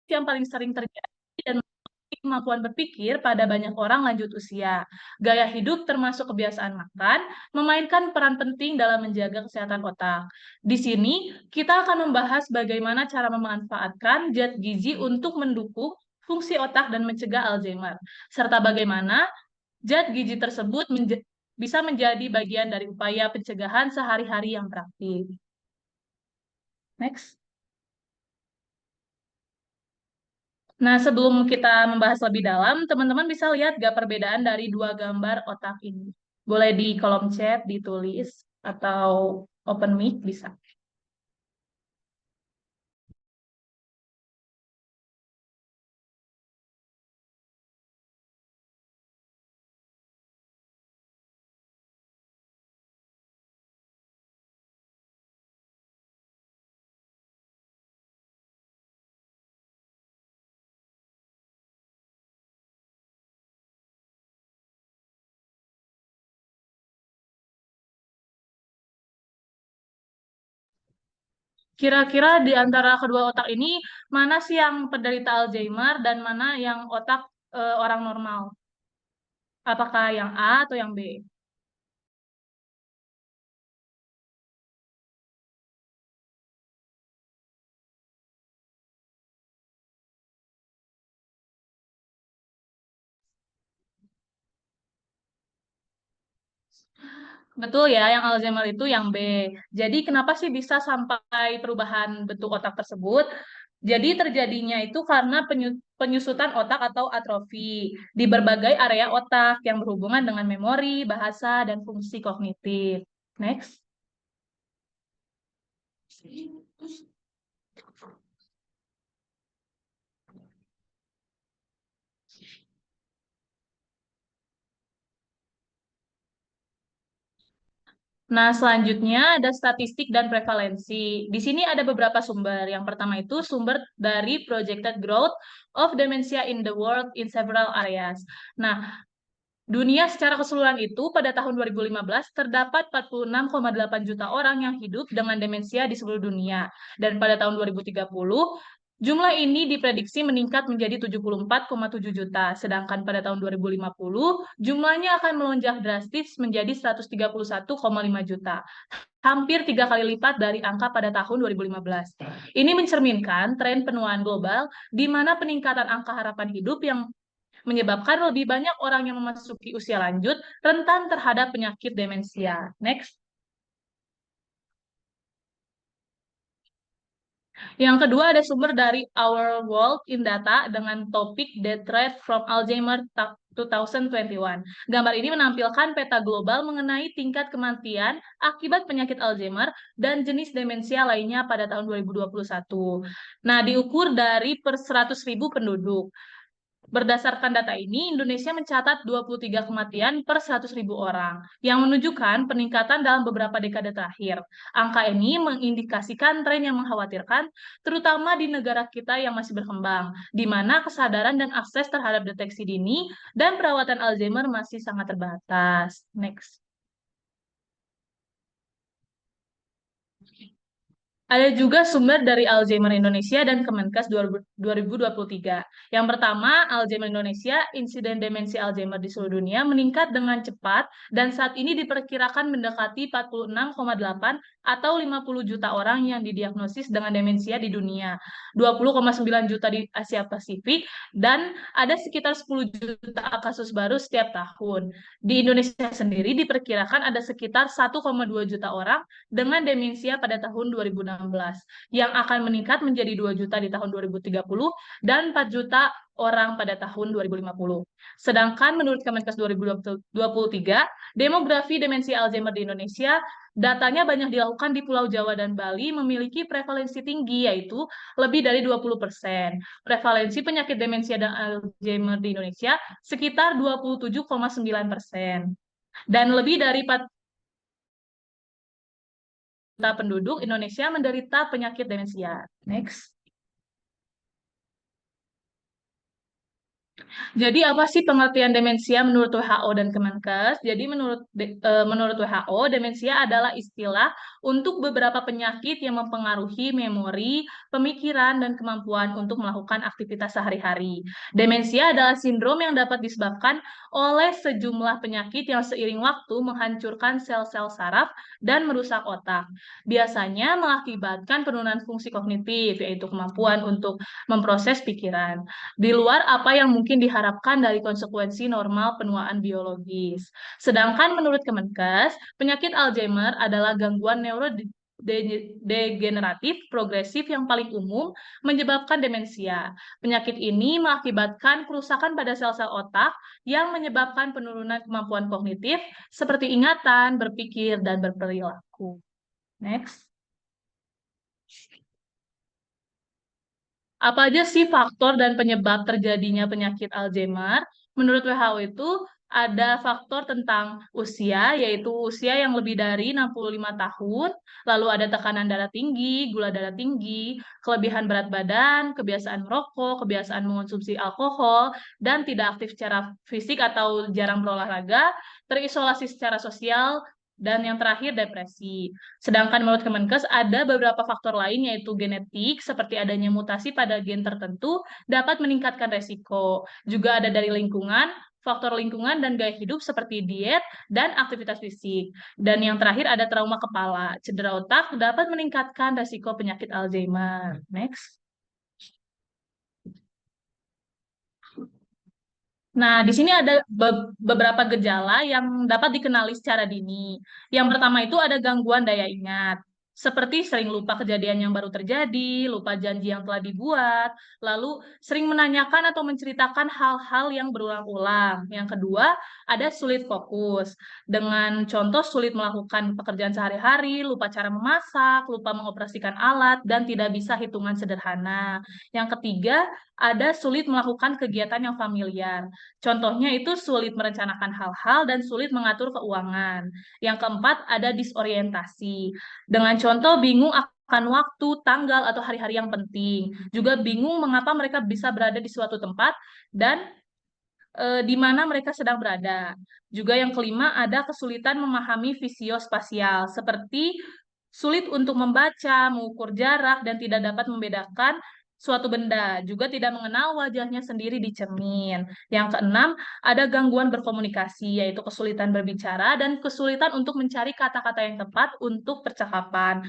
yang paling sering terjadi dan kemampuan berpikir pada banyak orang lanjut usia. Gaya hidup termasuk kebiasaan makan, memainkan peran penting dalam menjaga kesehatan otak. Di sini, kita akan membahas bagaimana cara memanfaatkan zat gizi untuk mendukung fungsi otak dan mencegah Alzheimer, serta bagaimana zat gizi tersebut bisa menjadi bagian dari upaya pencegahan sehari-hari yang praktis. Next. Nah, sebelum kita membahas lebih dalam, teman-teman bisa lihat gak perbedaan dari dua gambar otak ini. Boleh di kolom chat ditulis atau open mic bisa. Kira-kira di antara kedua otak ini, mana sih yang penderita Alzheimer dan mana yang otak orang normal? Apakah yang A atau yang B? Betul ya, yang Alzheimer itu yang B. Jadi kenapa sih bisa sampai perubahan bentuk otak tersebut? Jadi terjadinya itu karena penyusutan otak atau atrofi di berbagai area otak yang berhubungan dengan memori, bahasa, dan fungsi kognitif. Next. Nah, selanjutnya ada statistik dan prevalensi. Di sini ada beberapa sumber. Yang pertama itu sumber dari Projected Growth of Dementia in the World in Several Areas. Nah, dunia secara keseluruhan itu pada tahun 2015 terdapat 46,8 juta orang yang hidup dengan demensia di seluruh dunia. Dan pada tahun 2030, jumlah ini diprediksi meningkat menjadi 74,7 juta. Sedangkan pada tahun 2050, jumlahnya akan melonjak drastis menjadi 131,5 juta. Hampir 3 kali lipat dari angka pada tahun 2015. Ini mencerminkan tren penuaan global di mana peningkatan angka harapan hidup yang menyebabkan lebih banyak orang yang memasuki usia lanjut rentan terhadap penyakit demensia. Next. Yang kedua ada sumber dari Our World in Data dengan topik Death Rate from Alzheimer 2021. Gambar ini menampilkan peta global mengenai tingkat kematian akibat penyakit Alzheimer dan jenis demensia lainnya pada tahun 2021. Nah, diukur dari per 100.000 penduduk. Berdasarkan data ini, Indonesia mencatat 23 kematian per 100.000 orang, yang menunjukkan peningkatan dalam beberapa dekade terakhir. Angka ini mengindikasikan tren yang mengkhawatirkan, terutama di negara kita yang masih berkembang, di mana kesadaran dan akses terhadap deteksi dini dan perawatan Alzheimer masih sangat terbatas. Next. Ada juga sumber dari Alzheimer Indonesia dan Kemenkes 2023. Yang pertama, Alzheimer Indonesia, insiden demensi Alzheimer di seluruh dunia meningkat dengan cepat dan saat ini diperkirakan mendekati 46,8 atau 50 juta orang yang didiagnosis dengan demensia di dunia, 20,9 juta di Asia Pasifik, dan ada sekitar 10 juta kasus baru setiap tahun. Di Indonesia sendiri diperkirakan ada sekitar 1,2 juta orang dengan demensia pada tahun 2016 yang akan meningkat menjadi 2 juta di tahun 2030 dan 4 juta orang pada tahun 2050. Sedangkan menurut Kemenkes 2023, demografi demensi Alzheimer di Indonesia datanya banyak dilakukan di Pulau Jawa dan Bali memiliki prevalensi tinggi yaitu lebih dari 20%. Prevalensi penyakit demensia dan Alzheimer di Indonesia sekitar 27,9%. Dan lebih dari 4 juta penduduk Indonesia menderita penyakit demensia. Next. Jadi apa sih pengertian demensia menurut WHO dan Kemenkes? Jadi menurut WHO, demensia adalah istilah untuk beberapa penyakit yang mempengaruhi memori, pemikiran, dan kemampuan untuk melakukan aktivitas sehari-hari. Demensia adalah sindrom yang dapat disebabkan oleh sejumlah penyakit yang seiring waktu menghancurkan sel-sel saraf dan merusak otak. Biasanya mengakibatkan penurunan fungsi kognitif, yaitu kemampuan untuk memproses pikiran di luar apa yang mungkin diharapkan dari konsekuensi normal penuaan biologis. Sedangkan menurut Kemenkes, penyakit Alzheimer adalah gangguan neurodegeneratif progresif yang paling umum menyebabkan demensia. Penyakit ini mengakibatkan kerusakan pada sel-sel otak yang menyebabkan penurunan kemampuan kognitif seperti ingatan, berpikir, dan berperilaku. Next. Apa aja sih faktor dan penyebab terjadinya penyakit Alzheimer? Menurut WHO itu ada faktor tentang usia, yaitu usia yang lebih dari 65 tahun, lalu ada tekanan darah tinggi, gula darah tinggi, kelebihan berat badan, kebiasaan merokok, kebiasaan mengonsumsi alkohol, dan tidak aktif secara fisik atau jarang berolahraga, terisolasi secara sosial, dan yang terakhir depresi. Sedangkan menurut Kemenkes ada beberapa faktor lain yaitu genetik seperti adanya mutasi pada gen tertentu dapat meningkatkan resiko. Juga ada dari lingkungan, faktor lingkungan dan gaya hidup seperti diet dan aktivitas fisik. Dan yang terakhir ada trauma kepala. Cedera otak dapat meningkatkan resiko penyakit Alzheimer. Next. Nah, di sini ada beberapa gejala yang dapat dikenali secara dini. Yang pertama itu ada gangguan daya ingat, seperti sering lupa kejadian yang baru terjadi, lupa janji yang telah dibuat, lalu sering menanyakan atau menceritakan hal-hal yang berulang-ulang. Yang kedua, ada sulit fokus, dengan contoh sulit melakukan pekerjaan sehari-hari, lupa cara memasak, lupa mengoperasikan alat, dan tidak bisa hitungan sederhana. Yang ketiga, ada sulit melakukan kegiatan yang familiar. Contohnya itu sulit merencanakan hal-hal dan sulit mengatur keuangan. Yang keempat, ada disorientasi. Dengan contoh bingung akan waktu, tanggal, atau hari-hari yang penting. Juga bingung mengapa mereka bisa berada di suatu tempat dan di mana mereka sedang berada. Juga yang kelima, ada kesulitan memahami fisiospasial, seperti sulit untuk membaca, mengukur jarak, dan tidak dapat membedakan suatu benda. Juga tidak mengenal wajahnya sendiri di cermin. Yang keenam, ada gangguan berkomunikasi, yaitu kesulitan berbicara dan kesulitan untuk mencari kata-kata yang tepat untuk percakapan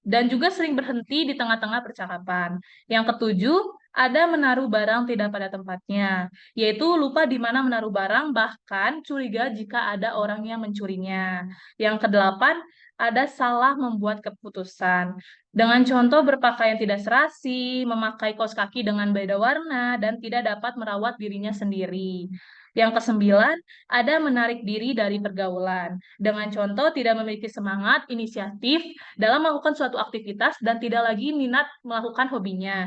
dan juga sering berhenti di tengah-tengah percakapan. Yang ketujuh, ada menaruh barang tidak pada tempatnya, yaitu lupa di mana menaruh barang, bahkan curiga jika ada orang yang mencurinya. Yang kedelapan, ada salah membuat keputusan. Dengan contoh berpakaian tidak serasi, memakai kaos kaki dengan beda warna, dan tidak dapat merawat dirinya sendiri. Yang kesembilan, ada menarik diri dari pergaulan. Dengan contoh tidak memiliki semangat, inisiatif, dalam melakukan suatu aktivitas dan tidak lagi minat melakukan hobinya.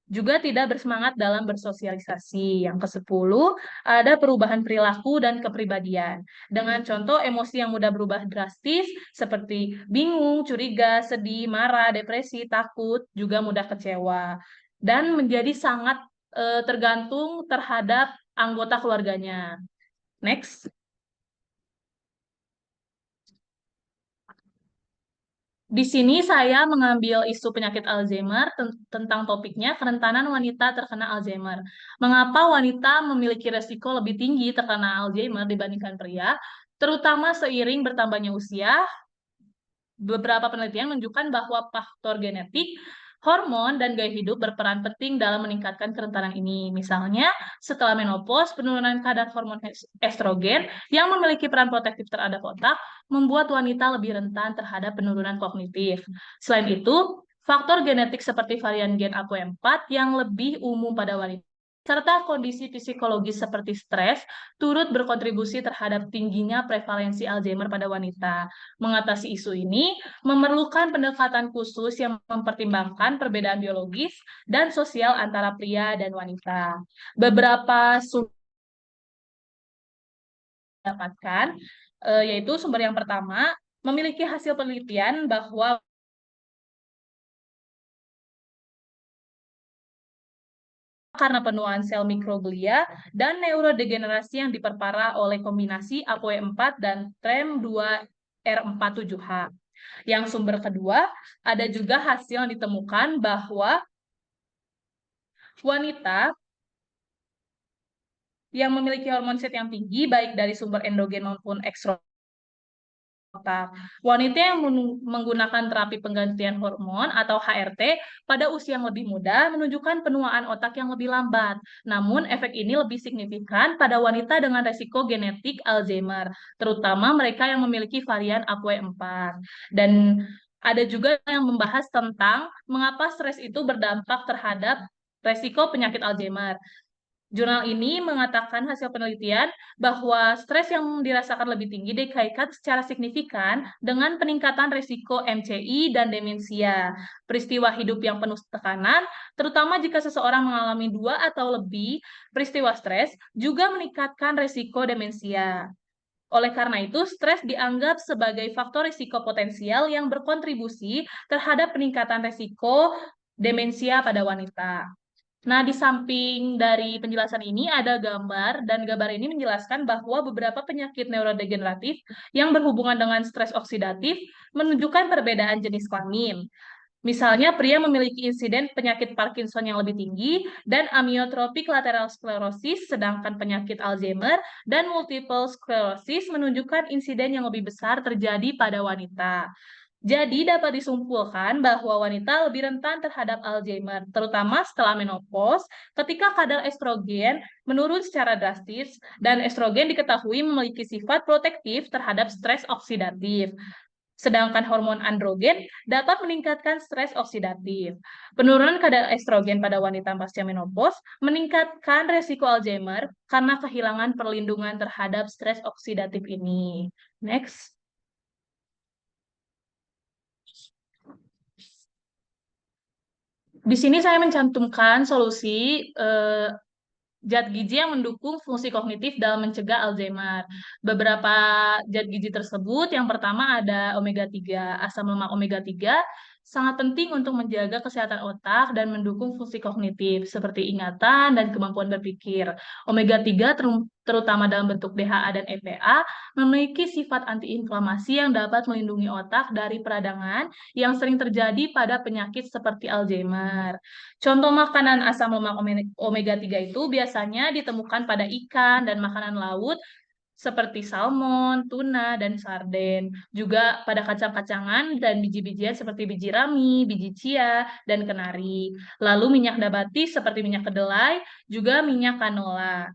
Juga tidak bersemangat dalam bersosialisasi. Yang ke-10, ada perubahan perilaku dan kepribadian. Dengan contoh emosi yang mudah berubah drastis seperti bingung, curiga, sedih, marah, depresi, takut, juga mudah kecewa. Dan menjadi sangat tergantung terhadap anggota keluarganya. Next. Di sini saya mengambil isu penyakit Alzheimer tentang topiknya kerentanan wanita terkena Alzheimer. Mengapa wanita memiliki resiko lebih tinggi terkena Alzheimer dibandingkan pria? Terutama seiring bertambahnya usia, beberapa penelitian menunjukkan bahwa faktor genetik, hormon, dan gaya hidup berperan penting dalam meningkatkan kerentanan ini. Misalnya, setelah menopause, penurunan kadar hormon estrogen yang memiliki peran protektif terhadap otak membuat wanita lebih rentan terhadap penurunan kognitif. Selain itu, faktor genetik seperti varian gen APOE4 yang lebih umum pada wanita serta kondisi psikologis seperti stres turut berkontribusi terhadap tingginya prevalensi Alzheimer pada wanita. Mengatasi isu ini memerlukan pendekatan khusus yang mempertimbangkan perbedaan biologis dan sosial antara pria dan wanita. Beberapa sumber dapatkan, yaitu sumber yang pertama, memiliki hasil penelitian bahwa karena penuaan sel mikroglia dan neurodegenerasi yang diperparah oleh kombinasi ApoE4 dan TREM2R47H. Yang sumber kedua, ada juga hasil yang ditemukan bahwa wanita yang memiliki hormon set yang tinggi, baik dari sumber endogen maupun eksogen, otak. Wanita yang menggunakan terapi penggantian hormon atau HRT pada usia yang lebih muda menunjukkan penuaan otak yang lebih lambat. Namun, efek ini lebih signifikan pada wanita dengan resiko genetik Alzheimer, terutama mereka yang memiliki varian APOE4. Dan ada juga yang membahas tentang mengapa stres itu berdampak terhadap resiko penyakit Alzheimer. Jurnal ini mengatakan hasil penelitian bahwa stres yang dirasakan lebih tinggi dikaitkan secara signifikan dengan peningkatan risiko MCI dan demensia. Peristiwa hidup yang penuh tekanan, terutama jika seseorang mengalami 2 atau lebih peristiwa stres, juga meningkatkan risiko demensia. Oleh karena itu, stres dianggap sebagai faktor risiko potensial yang berkontribusi terhadap peningkatan risiko demensia pada wanita. Nah, di samping dari penjelasan ini ada gambar, dan gambar ini menjelaskan bahwa beberapa penyakit neurodegeneratif yang berhubungan dengan stres oksidatif menunjukkan perbedaan jenis kelamin. Misalnya, pria memiliki insiden penyakit Parkinson yang lebih tinggi dan amyotropik lateral sklerosis, sedangkan penyakit Alzheimer dan multiple sclerosis menunjukkan insiden yang lebih besar terjadi pada wanita. Jadi dapat disimpulkan bahwa wanita lebih rentan terhadap Alzheimer, terutama setelah menopause, ketika kadar estrogen menurun secara drastis, dan estrogen diketahui memiliki sifat protektif terhadap stres oksidatif. Sedangkan hormon androgen dapat meningkatkan stres oksidatif. Penurunan kadar estrogen pada wanita pasca menopause meningkatkan resiko Alzheimer karena kehilangan perlindungan terhadap stres oksidatif ini. Next. Di sini saya mencantumkan solusi zat gizi yang mendukung fungsi kognitif dalam mencegah Alzheimer. Beberapa zat gizi tersebut, yang pertama ada omega 3. Asam lemak omega 3 sangat penting untuk menjaga kesehatan otak dan mendukung fungsi kognitif seperti ingatan dan kemampuan berpikir. Omega 3 terutama dalam bentuk DHA dan EPA memiliki sifat antiinflamasi yang dapat melindungi otak dari peradangan yang sering terjadi pada penyakit seperti Alzheimer. Contoh makanan asam lemak omega 3 itu biasanya ditemukan pada ikan dan makanan laut seperti salmon, tuna, dan sarden. Juga pada kacang-kacangan dan biji-bijian seperti biji rami, biji chia, dan kenari. Lalu minyak nabati seperti minyak kedelai, juga minyak canola.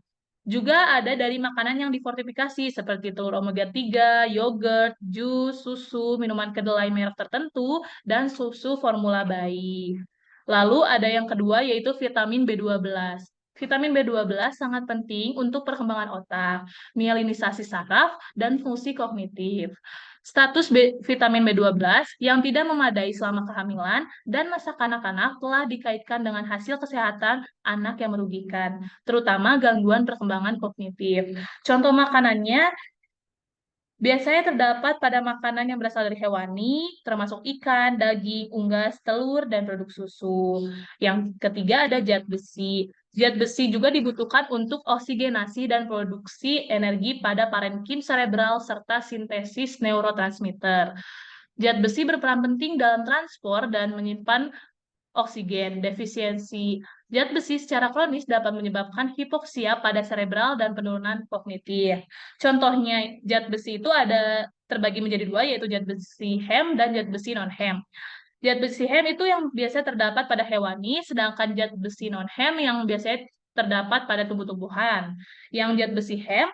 Juga ada dari makanan yang difortifikasi seperti telur omega 3, yogurt, jus, susu, minuman kedelai merek tertentu, dan susu formula bayi. Lalu ada yang kedua yaitu vitamin B12. Vitamin B12 sangat penting untuk perkembangan otak, mielinisasi saraf, dan fungsi kognitif. Status vitamin B12 yang tidak memadai selama kehamilan dan masa kanak-kanak telah dikaitkan dengan hasil kesehatan anak yang merugikan, terutama gangguan perkembangan kognitif. Contoh makanannya biasanya terdapat pada makanan yang berasal dari hewani, termasuk ikan, daging, unggas, telur, dan produk susu. Yang ketiga ada zat besi. Zat besi juga dibutuhkan untuk oksigenasi dan produksi energi pada parenkim cerebral serta sintesis neurotransmitter. Zat besi berperan penting dalam transport dan menyimpan oksigen. Defisiensi zat besi secara kronis dapat menyebabkan hipoksia pada cerebral dan penurunan kognitif. Contohnya zat besi itu ada terbagi menjadi 2, yaitu zat besi Hem dan zat besi non-Hem. Zat besi Hem itu yang biasanya terdapat pada hewani, sedangkan zat besi non-Hem yang biasanya terdapat pada tumbuh-tumbuhan. Yang zat besi Hem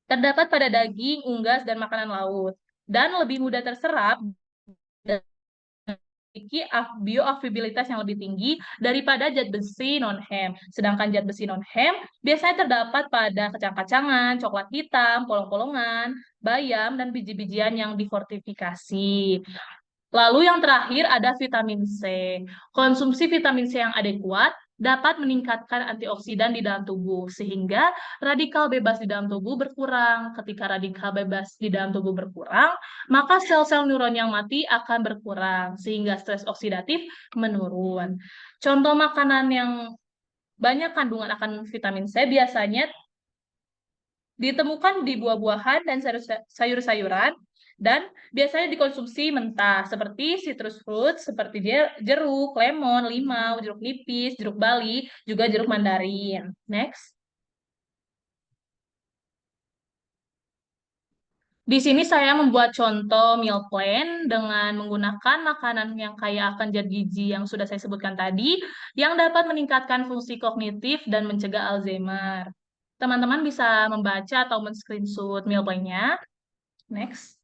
terdapat pada daging, unggas, dan makanan laut, dan lebih mudah terserap dan memiliki bioakuabilitas yang lebih tinggi daripada zat besi non-Hem. Sedangkan zat besi non-Hem biasanya terdapat pada kacang-kacangan, coklat hitam, polong-polongan, bayam, dan biji-bijian yang difortifikasi. Lalu yang terakhir ada vitamin C. Konsumsi vitamin C yang adekuat dapat meningkatkan antioksidan di dalam tubuh, sehingga radikal bebas di dalam tubuh berkurang. Ketika radikal bebas di dalam tubuh berkurang, maka sel-sel neuron yang mati akan berkurang, sehingga stres oksidatif menurun. Contoh makanan yang banyak kandungan akan vitamin C biasanya ditemukan di buah-buahan dan sayur-sayuran dan biasanya dikonsumsi mentah seperti citrus fruit seperti jeruk, lemon, limau, jeruk nipis, jeruk bali, juga jeruk mandarin. Next. Di sini saya membuat contoh meal plan dengan menggunakan makanan yang kaya akan zat gizi yang sudah saya sebutkan tadi, yang dapat meningkatkan fungsi kognitif dan mencegah Alzheimer. Teman-teman bisa membaca atau men-screenshot meal plan-nya. Next.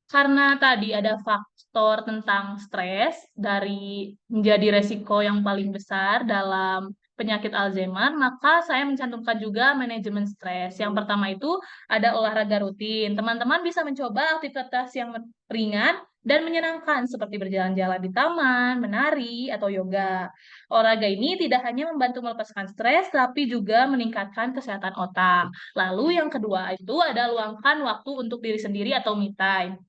Karena tadi ada faktor tentang stres dari menjadi resiko yang paling besar dalam penyakit Alzheimer, maka saya mencantumkan juga manajemen stres. Yang pertama itu ada olahraga rutin. Teman-teman bisa mencoba aktivitas yang ringan dan menyenangkan seperti berjalan-jalan di taman, menari, atau yoga. Olahraga ini tidak hanya membantu melepaskan stres, tapi juga meningkatkan kesehatan otak. Lalu yang kedua itu ada luangkan waktu untuk diri sendiri atau me time.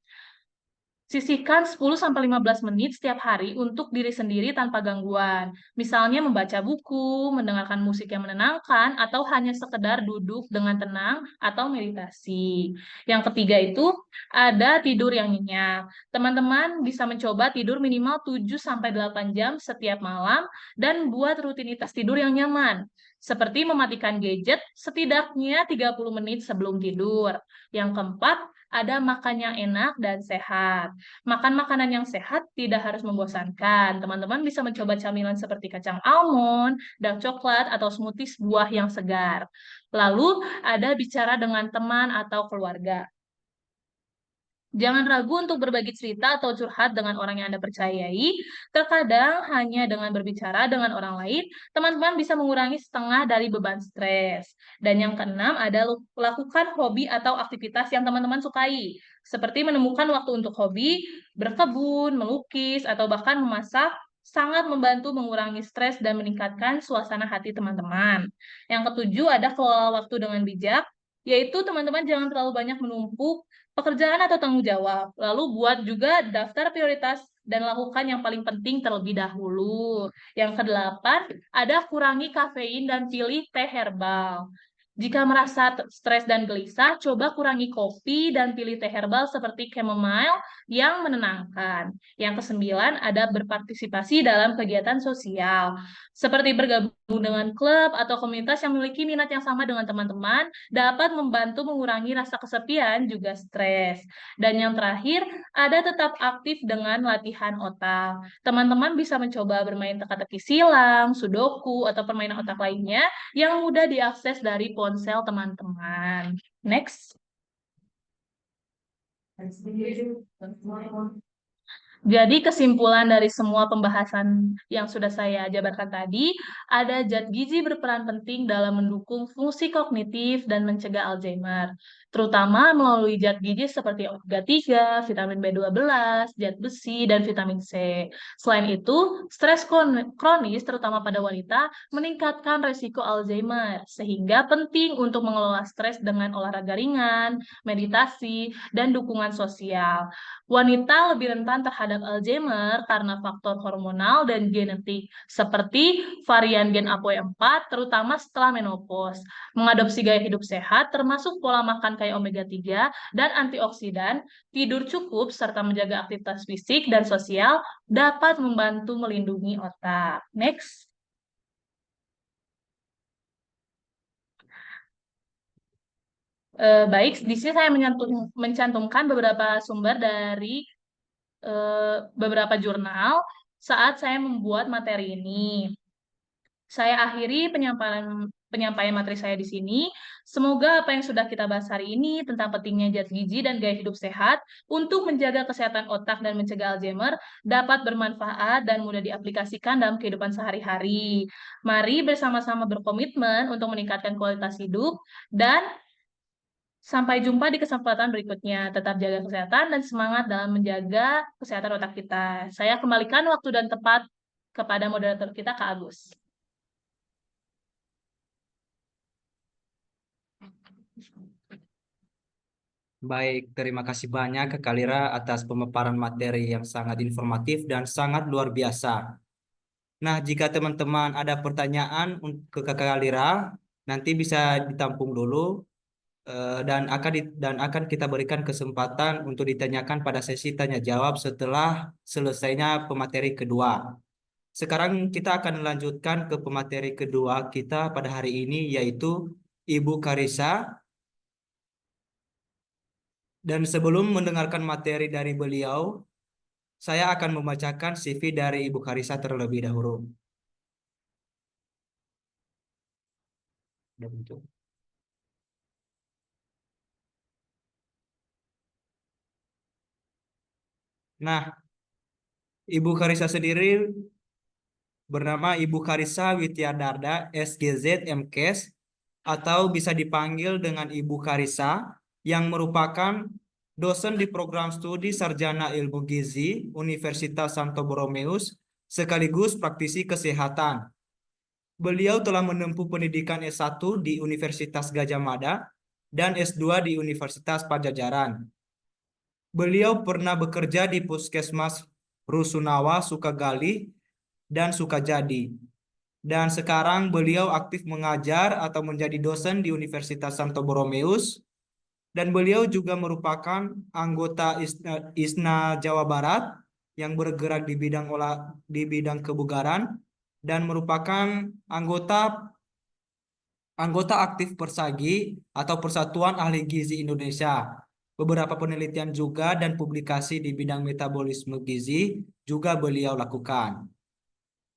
Sisihkan 10-15 menit setiap hari untuk diri sendiri tanpa gangguan. Misalnya membaca buku, mendengarkan musik yang menenangkan, atau hanya sekedar duduk dengan tenang atau meditasi. Yang ketiga itu ada tidur yang nyenyak. Teman-teman bisa mencoba tidur minimal 7-8 jam setiap malam dan buat rutinitas tidur yang nyaman. Seperti mematikan gadget setidaknya 30 menit sebelum tidur. Yang keempat, ada makan yang enak dan sehat. Makan makanan yang sehat tidak harus membosankan. Teman-teman bisa mencoba camilan seperti kacang almond, dark coklat, atau smoothies buah yang segar. Lalu ada bicara dengan teman atau keluarga. Jangan ragu untuk berbagi cerita atau curhat dengan orang yang Anda percayai. Terkadang hanya dengan berbicara dengan orang lain, teman-teman bisa mengurangi setengah dari beban stres. Dan yang keenam ada lakukan hobi atau aktivitas yang teman-teman sukai, seperti menemukan waktu untuk hobi, berkebun, melukis, atau bahkan memasak, sangat membantu mengurangi stres dan meningkatkan suasana hati teman-teman. Yang ketujuh ada kelola waktu dengan bijak, yaitu teman-teman jangan terlalu banyak menumpuk pekerjaan atau tanggung jawab. Lalu buat juga daftar prioritas dan lakukan yang paling penting terlebih dahulu. Yang kedelapan, ada kurangi kafein dan pilih teh herbal. Jika merasa stres dan gelisah, coba kurangi kopi dan pilih teh herbal seperti chamomile yang menenangkan. Yang kesembilan, ada berpartisipasi dalam kegiatan sosial, seperti bergabung dengan klub atau komunitas yang memiliki minat yang sama dengan teman-teman, dapat membantu mengurangi rasa kesepian juga stres. Dan yang terakhir, ada tetap aktif dengan latihan otak. Teman-teman bisa mencoba bermain teka-teki silang, sudoku, atau permainan otak lainnya yang mudah diakses dari ponsel teman-teman. Next. Jadi kesimpulan dari semua pembahasan yang sudah saya jabarkan tadi, ada zat gizi berperan penting dalam mendukung fungsi kognitif dan mencegah Alzheimer, terutama melalui zat gizi seperti omega 3, vitamin B12, zat besi, dan vitamin C. Selain itu, stres kronis, terutama pada wanita, meningkatkan resiko Alzheimer, sehingga penting untuk mengelola stres dengan olahraga ringan, meditasi, dan dukungan sosial. Wanita lebih rentan terhadap Alzheimer karena faktor hormonal dan genetik, seperti varian gen APOE4, terutama setelah menopause. Mengadopsi gaya hidup sehat, termasuk pola makan kaya omega 3 dan antioksidan, tidur cukup, serta menjaga aktivitas fisik dan sosial, dapat membantu melindungi otak. Next. Baik, di sini saya mencantumkan beberapa sumber dari beberapa jurnal saat saya membuat materi ini. Saya akhiri penyampaian materi saya di sini. Semoga apa yang sudah kita bahas hari ini tentang pentingnya zat gizi dan gaya hidup sehat untuk menjaga kesehatan otak dan mencegah Alzheimer dapat bermanfaat dan mudah diaplikasikan dalam kehidupan sehari-hari. Mari bersama-sama berkomitmen untuk meningkatkan kualitas hidup dan sampai jumpa di kesempatan berikutnya. Tetap jaga kesehatan dan semangat dalam menjaga kesehatan otak kita. Saya kembalikan waktu dan tempat kepada moderator kita, Kak Agus. Baik, terima kasih banyak ke Kalira atas pemaparan materi yang sangat informatif dan sangat luar biasa. Nah, jika teman-teman ada pertanyaan ke Kakak Kalira, nanti bisa ditampung dulu dan akan kita berikan kesempatan untuk ditanyakan pada sesi tanya jawab setelah selesainya pemateri kedua. Sekarang kita akan melanjutkan ke pemateri kedua kita pada hari ini yaitu Ibu Karisa. Dan sebelum mendengarkan materi dari beliau, saya akan membacakan CV dari Ibu Karisa terlebih dahulu. Udah muncul. Nah, Ibu Karisa sendiri bernama Ibu Karisa Wityadarda SGZ MKes atau bisa dipanggil dengan Ibu Karisa yang merupakan dosen di program studi Sarjana Ilmu Gizi Universitas Santo Borromeus sekaligus praktisi kesehatan. Beliau telah menempuh pendidikan S1 di Universitas Gadjah Mada dan S2 di Universitas Padjadjaran. Beliau pernah bekerja di Puskesmas Rusunawa, Sukagali, dan Sukajadi. Dan sekarang beliau aktif mengajar atau menjadi dosen di Universitas Santo Borromeus. Dan beliau juga merupakan anggota ISNA Jawa Barat yang bergerak di bidang kebugaran dan merupakan anggota anggota aktif Persagi atau Persatuan Ahli Gizi Indonesia. Beberapa penelitian juga dan publikasi di bidang metabolisme gizi juga beliau lakukan.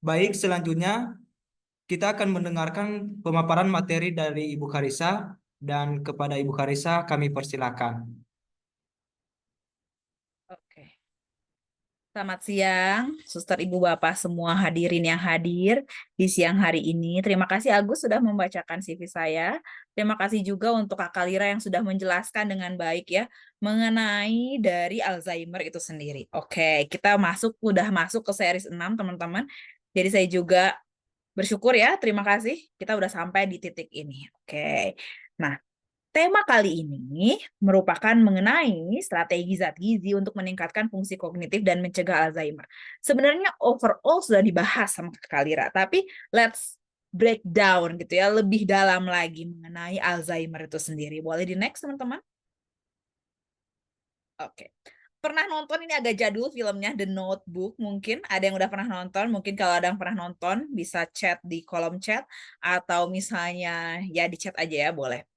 Baik, selanjutnya kita akan mendengarkan pemaparan materi dari Ibu Karisa dan kepada Ibu Karisa kami persilakan. Oke. Selamat siang, suster ibu bapak semua hadirin yang hadir di siang hari ini. Terima kasih Agus sudah membacakan CV saya. Terima kasih juga untuk Kak Kalira yang sudah menjelaskan dengan baik ya mengenai dari Alzheimer itu sendiri. Oke, kita udah masuk ke series 6 teman-teman. Jadi saya juga bersyukur ya, terima kasih kita udah sampai di titik ini. Oke. Nah, tema kali ini merupakan mengenai strategi zat gizi untuk meningkatkan fungsi kognitif dan mencegah Alzheimer. Sebenarnya overall sudah dibahas sama Kak Kalira, tapi let's break down gitu ya, lebih dalam lagi mengenai Alzheimer itu sendiri. Boleh di next teman-teman? Oke. Pernah nonton, ini agak jadul filmnya, The Notebook, mungkin ada yang udah pernah nonton, mungkin kalau ada yang pernah nonton bisa chat di kolom chat atau misalnya ya di chat aja ya boleh.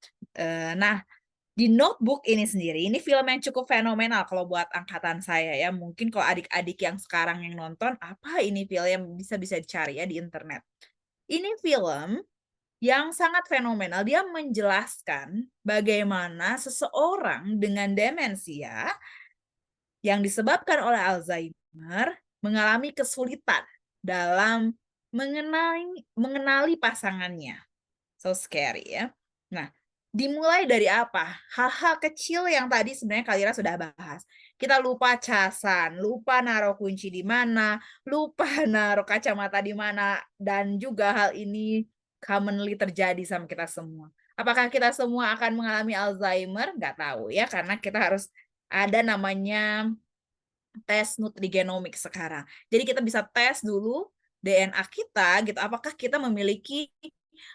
Nah, di Notebook ini sendiri, ini film yang cukup fenomenal kalau buat angkatan saya ya. Mungkin kalau adik-adik yang sekarang yang nonton, apa ini film yang bisa dicari ya di internet. Ini film yang sangat fenomenal. Dia menjelaskan bagaimana seseorang dengan demensia yang disebabkan oleh Alzheimer mengalami kesulitan dalam mengenali pasangannya. So scary ya. Nah, dimulai dari apa? Hal-hal kecil yang tadi sebenarnya Kalira sudah bahas. Kita lupa casan, lupa naruh kunci di mana, lupa naruh kacamata di mana, dan juga hal ini commonly terjadi sama kita semua. Apakah kita semua akan mengalami Alzheimer? Nggak tahu ya, karena kita harus ada namanya tes nutrigenomik sekarang. Jadi kita bisa tes dulu DNA kita gitu, apakah kita memiliki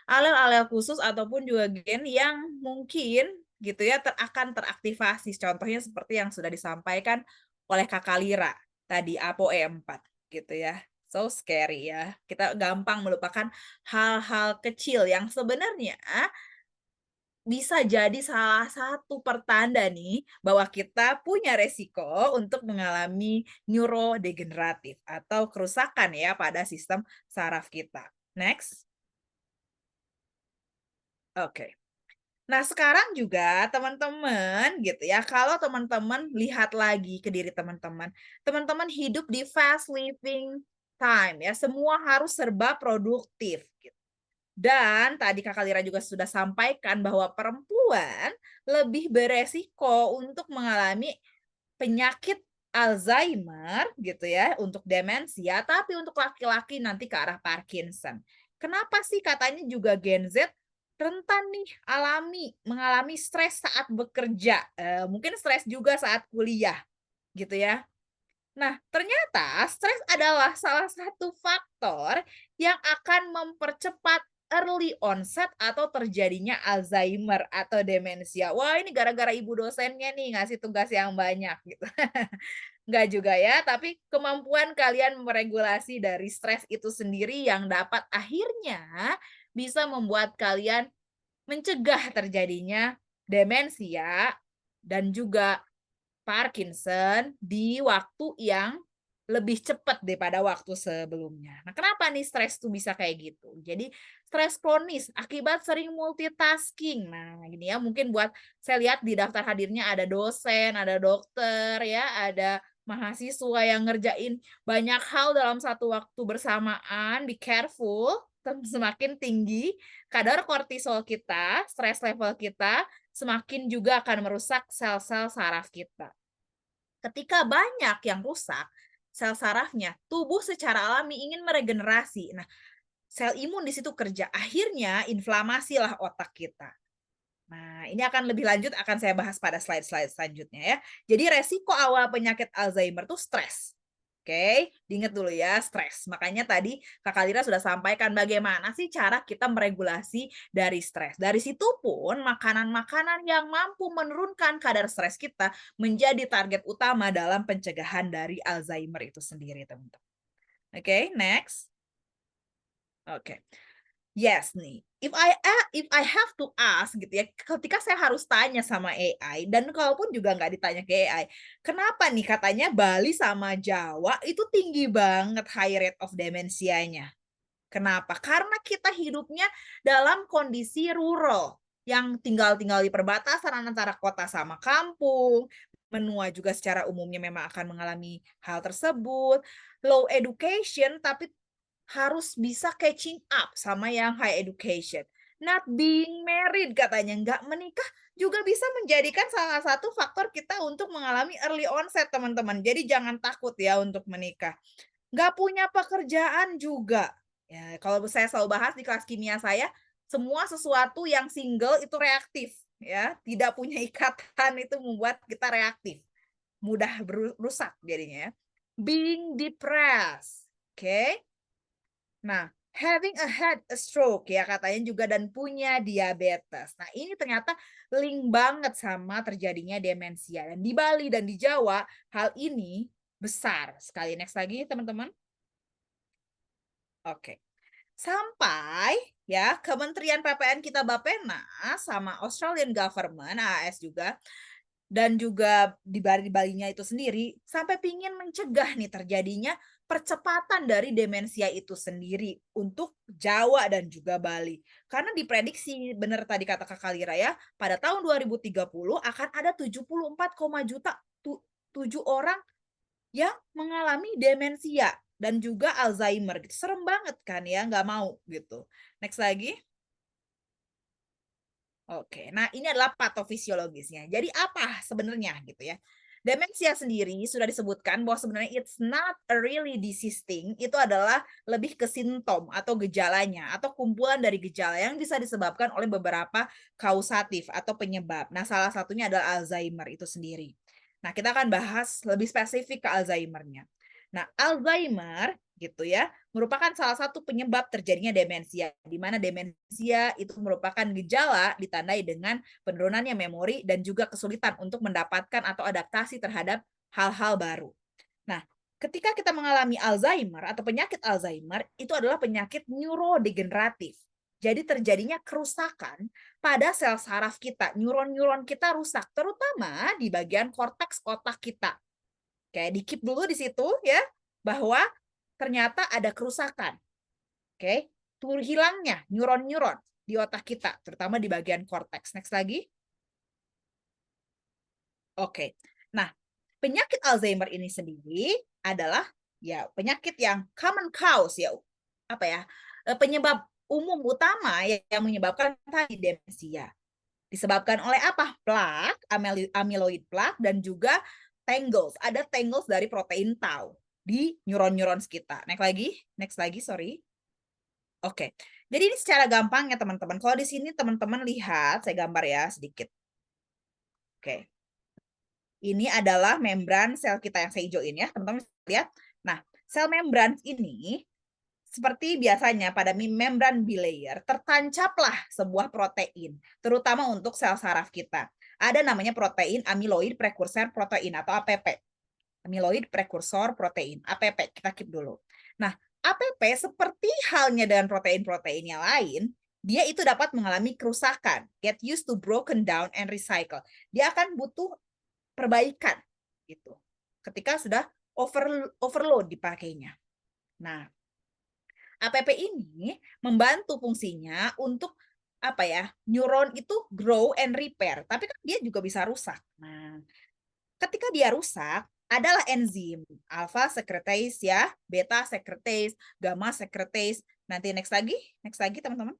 alel-alel khusus ataupun juga gen yang mungkin gitu ya akan teraktivasi. Contohnya seperti yang sudah disampaikan oleh Kak Kalira tadi ApoE4 gitu ya. So scary ya. Kita gampang melupakan hal-hal kecil yang sebenarnya bisa jadi salah satu pertanda nih bahwa kita punya resiko untuk mengalami neurodegeneratif atau kerusakan ya pada sistem saraf kita. Next. Oke. Nah, sekarang juga teman-teman gitu ya, kalau teman-teman lihat lagi ke diri teman-teman, teman-teman hidup di fast living time ya, semua harus serba produktif gitu. Dan tadi Kak Lira juga sudah sampaikan bahwa perempuan lebih beresiko untuk mengalami penyakit Alzheimer gitu ya, untuk demensia, tapi untuk laki-laki nanti ke arah Parkinson. Kenapa sih katanya juga Gen Z rentan nih mengalami stres saat bekerja, mungkin stres juga saat kuliah, gitu ya. Nah, ternyata stres adalah salah satu faktor yang akan mempercepat early onset atau terjadinya Alzheimer atau demensia. Wah, ini gara-gara ibu dosennya nih ngasih tugas yang banyak gitu. Enggak juga ya, tapi kemampuan kalian meregulasi dari stres itu sendiri yang dapat akhirnya bisa membuat kalian mencegah terjadinya demensia dan juga Parkinson di waktu yang lebih cepat daripada waktu sebelumnya. Nah, kenapa nih stres tuh bisa kayak gitu? Jadi, stres kronis akibat sering multitasking. Nah, ini ya mungkin buat saya lihat di daftar hadirnya ada dosen, ada dokter ya, ada mahasiswa yang ngerjain banyak hal dalam satu waktu bersamaan. Be careful, semakin tinggi kadar kortisol kita, stres level kita, semakin juga akan merusak sel-sel saraf kita. Ketika banyak yang rusak, sel sarafnya, tubuh secara alami ingin meregenerasi. Nah, sel imun di situ kerja. Akhirnya inflamasilah otak kita. Nah, ini akan lebih lanjut akan saya bahas pada slide-slide selanjutnya ya. Jadi resiko awal penyakit Alzheimer itu stres. Oke, diingat dulu ya, stres. Makanya tadi Kakak Lira sudah sampaikan bagaimana sih cara kita meregulasi dari stres. Dari situ pun makanan-makanan yang mampu menurunkan kadar stres kita menjadi target utama dalam pencegahan dari Alzheimer itu sendiri, teman-teman. Oke, next. Oke. Yes nih, if I have to ask gitu ya, ketika saya harus tanya sama AI dan kalaupun juga nggak ditanya ke AI, kenapa nih katanya Bali sama Jawa itu tinggi banget high rate of demensianya? Kenapa? Karena kita hidupnya dalam kondisi rural yang tinggal di perbatasan antara kota sama kampung. Menua juga secara umumnya memang akan mengalami hal tersebut. Low education tapi harus bisa catching up sama yang high education. Not being married katanya, nggak menikah juga bisa menjadikan salah satu faktor kita untuk mengalami early onset, teman-teman. Jadi jangan takut ya untuk menikah. Nggak punya pekerjaan juga. Ya, kalau saya selalu bahas di kelas kimia saya, semua sesuatu yang single itu reaktif. Ya, tidak punya ikatan itu membuat kita reaktif. Mudah rusak jadinya ya. Being depressed. Oke. Nah, having a stroke ya katanya juga dan punya diabetes. Nah, ini ternyata link banget sama terjadinya demensia. Dan di Bali dan di Jawa, hal ini besar sekali. Next lagi, teman-teman. Oke. Sampai ya Kementerian PPN kita Bappenas sama Australian Government, AAS juga, dan juga di Balinya itu sendiri sampai pingin mencegah nih terjadinya percepatan dari demensia itu sendiri untuk Jawa dan juga Bali. Karena diprediksi benar tadi kata Kakak Lira ya, pada tahun 2030 akan ada 74, juta 7 orang yang mengalami demensia dan juga Alzheimer gitu. Serem banget kan ya, nggak mau gitu. Next lagi. Oke, nah ini adalah patofisiologisnya. Jadi apa sebenarnya gitu ya? Demensia sendiri sudah disebutkan bahwa sebenarnya it's not a really disease thing, itu adalah lebih ke simptom atau gejalanya atau kumpulan dari gejala yang bisa disebabkan oleh beberapa kausatif atau penyebab. Nah, salah satunya adalah Alzheimer itu sendiri. Nah, kita akan bahas lebih spesifik ke Alzheimer-nya. Nah, Alzheimer gitu ya, merupakan salah satu penyebab terjadinya demensia, di mana demensia itu merupakan gejala ditandai dengan penurunannya memori dan juga kesulitan untuk mendapatkan atau adaptasi terhadap hal-hal baru. Nah, ketika kita mengalami Alzheimer atau penyakit Alzheimer, itu adalah penyakit neurodegeneratif. Jadi terjadinya kerusakan pada sel saraf kita, neuron-neuron kita rusak, terutama di bagian korteks otak kita. Oke, di-keep dulu di situ ya, bahwa ternyata ada kerusakan. Oke, hilangnya neuron-neuron di otak kita, terutama di bagian korteks. Next lagi. Oke. Nah, penyakit Alzheimer ini sendiri adalah ya penyakit yang common cause ya. Apa ya? Penyebab umum utama yang menyebabkan tadi demensia. Disebabkan oleh apa? Plak, amyloid plak dan juga tangles. Ada tangles dari protein tau di neuron-neuron kita. Next lagi, sorry. Oke. Jadi ini secara gampang ya teman-teman. Kalau di sini teman-teman lihat, saya gambar ya sedikit. Oke. Ini adalah membran sel kita yang saya hijauin ya, teman-teman lihat. Nah, sel membran ini seperti biasanya pada membran bilayer tertancaplah sebuah protein, terutama untuk sel saraf kita. Ada namanya protein amyloid precursor protein atau APP. Amyloid precursor protein, APP. Kita keep dulu. Nah, APP seperti halnya dengan protein-protein yang lain, dia itu dapat mengalami kerusakan, get used to broken down and recycle. Dia akan butuh perbaikan gitu. Ketika sudah overload dipakainya. Nah, APP ini membantu fungsinya untuk apa ya? Neuron itu grow and repair, tapi kan dia juga bisa rusak. Nah, ketika dia rusak, adalah enzim alpha secretase ya, beta secretase, gamma secretase. Nanti next lagi teman-teman.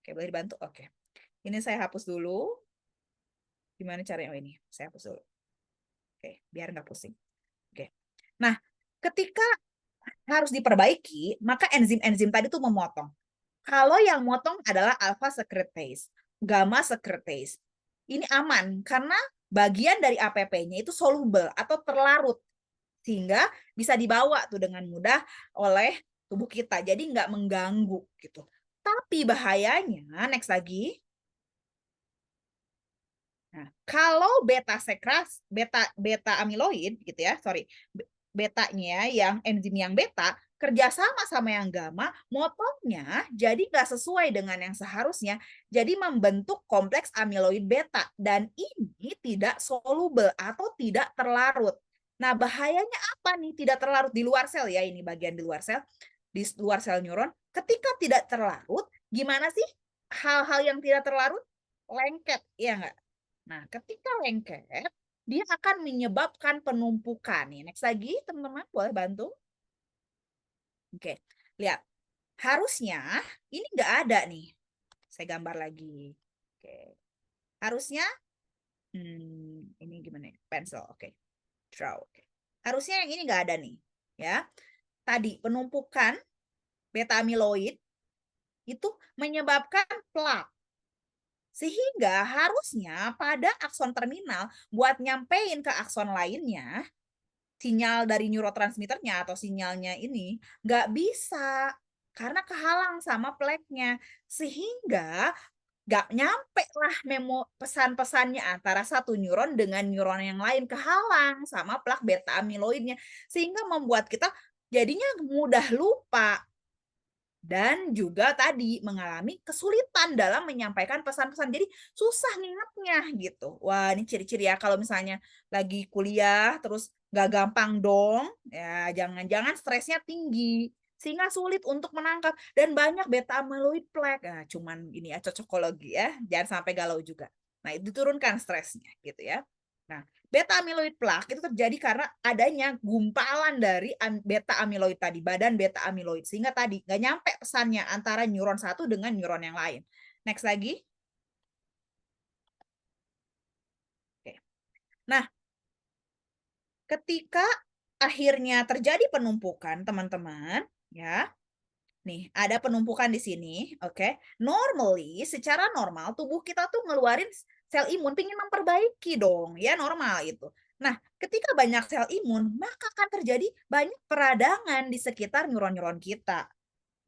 Oke, boleh dibantu? Oke. Ini saya hapus dulu. Gimana caranya? Oh, ini saya hapus dulu. Oke, biar nggak pusing. Oke. Nah, ketika harus diperbaiki, maka enzim-enzim tadi tuh memotong. Kalau yang motong adalah alpha secretase, gamma secretase. Ini aman karena bagian dari APP-nya itu soluble atau terlarut. Sehingga bisa dibawa tuh dengan mudah oleh tubuh kita. Jadi nggak mengganggu gitu. Tapi bahayanya, next lagi. Nah, kalau beta amyloid gitu ya, betanya yang enzim yang beta kerjasama sama yang gamma, motongnya jadi nggak sesuai dengan yang seharusnya, jadi membentuk kompleks amyloid beta dan ini tidak soluble atau tidak terlarut. Nah, bahayanya apa nih? Tidak terlarut di luar sel ya, ini bagian di luar sel neuron. Ketika tidak terlarut, gimana sih hal-hal yang tidak terlarut? Lengket, ya nggak? Nah, ketika lengket, dia akan menyebabkan penumpukan. Nih, next lagi, teman-teman, boleh bantu? Oke, lihat. Harusnya ini nggak ada nih. Saya gambar lagi. Oke. Harusnya, ini gimana? Pencil, oke. Draw, oke. Harusnya yang ini nggak ada nih. Ya, tadi penumpukan beta amyloid itu menyebabkan plak. Sehingga harusnya pada akson terminal buat nyampein ke akson lainnya, sinyal dari neurotransmitternya atau sinyalnya ini nggak bisa karena kehalang sama plaknya. Sehingga nggak nyampe lah pesan-pesannya antara satu neuron dengan neuron yang lain, kehalang sama plak beta amyloidnya. Sehingga membuat kita jadinya mudah lupa. Dan juga tadi mengalami kesulitan dalam menyampaikan pesan-pesan. Jadi susah ngingetnya gitu. Wah, ini ciri-ciri ya kalau misalnya lagi kuliah terus nggak gampang dong. Ya, jangan-jangan stresnya tinggi sehingga sulit untuk menangkap dan banyak beta amyloid plaque. Nah, cuman ini ya cocokologi ya, jangan sampai galau juga. Nah, itu diturunkan stresnya gitu ya. Nah, beta amyloid plaque itu terjadi karena adanya gumpalan dari beta amyloid tadi, badan beta amyloid. Sehingga tadi nggak nyampe pesannya antara neuron satu dengan neuron yang lain. Next lagi. Oke. Nah, ketika akhirnya terjadi penumpukan, teman-teman, ya. Nih, ada penumpukan di sini, oke. Normally, secara normal tubuh kita tuh ngeluarin sel imun pingin memperbaiki dong, ya normal itu. Nah, ketika banyak sel imun, maka akan terjadi banyak peradangan di sekitar neuron-neuron kita.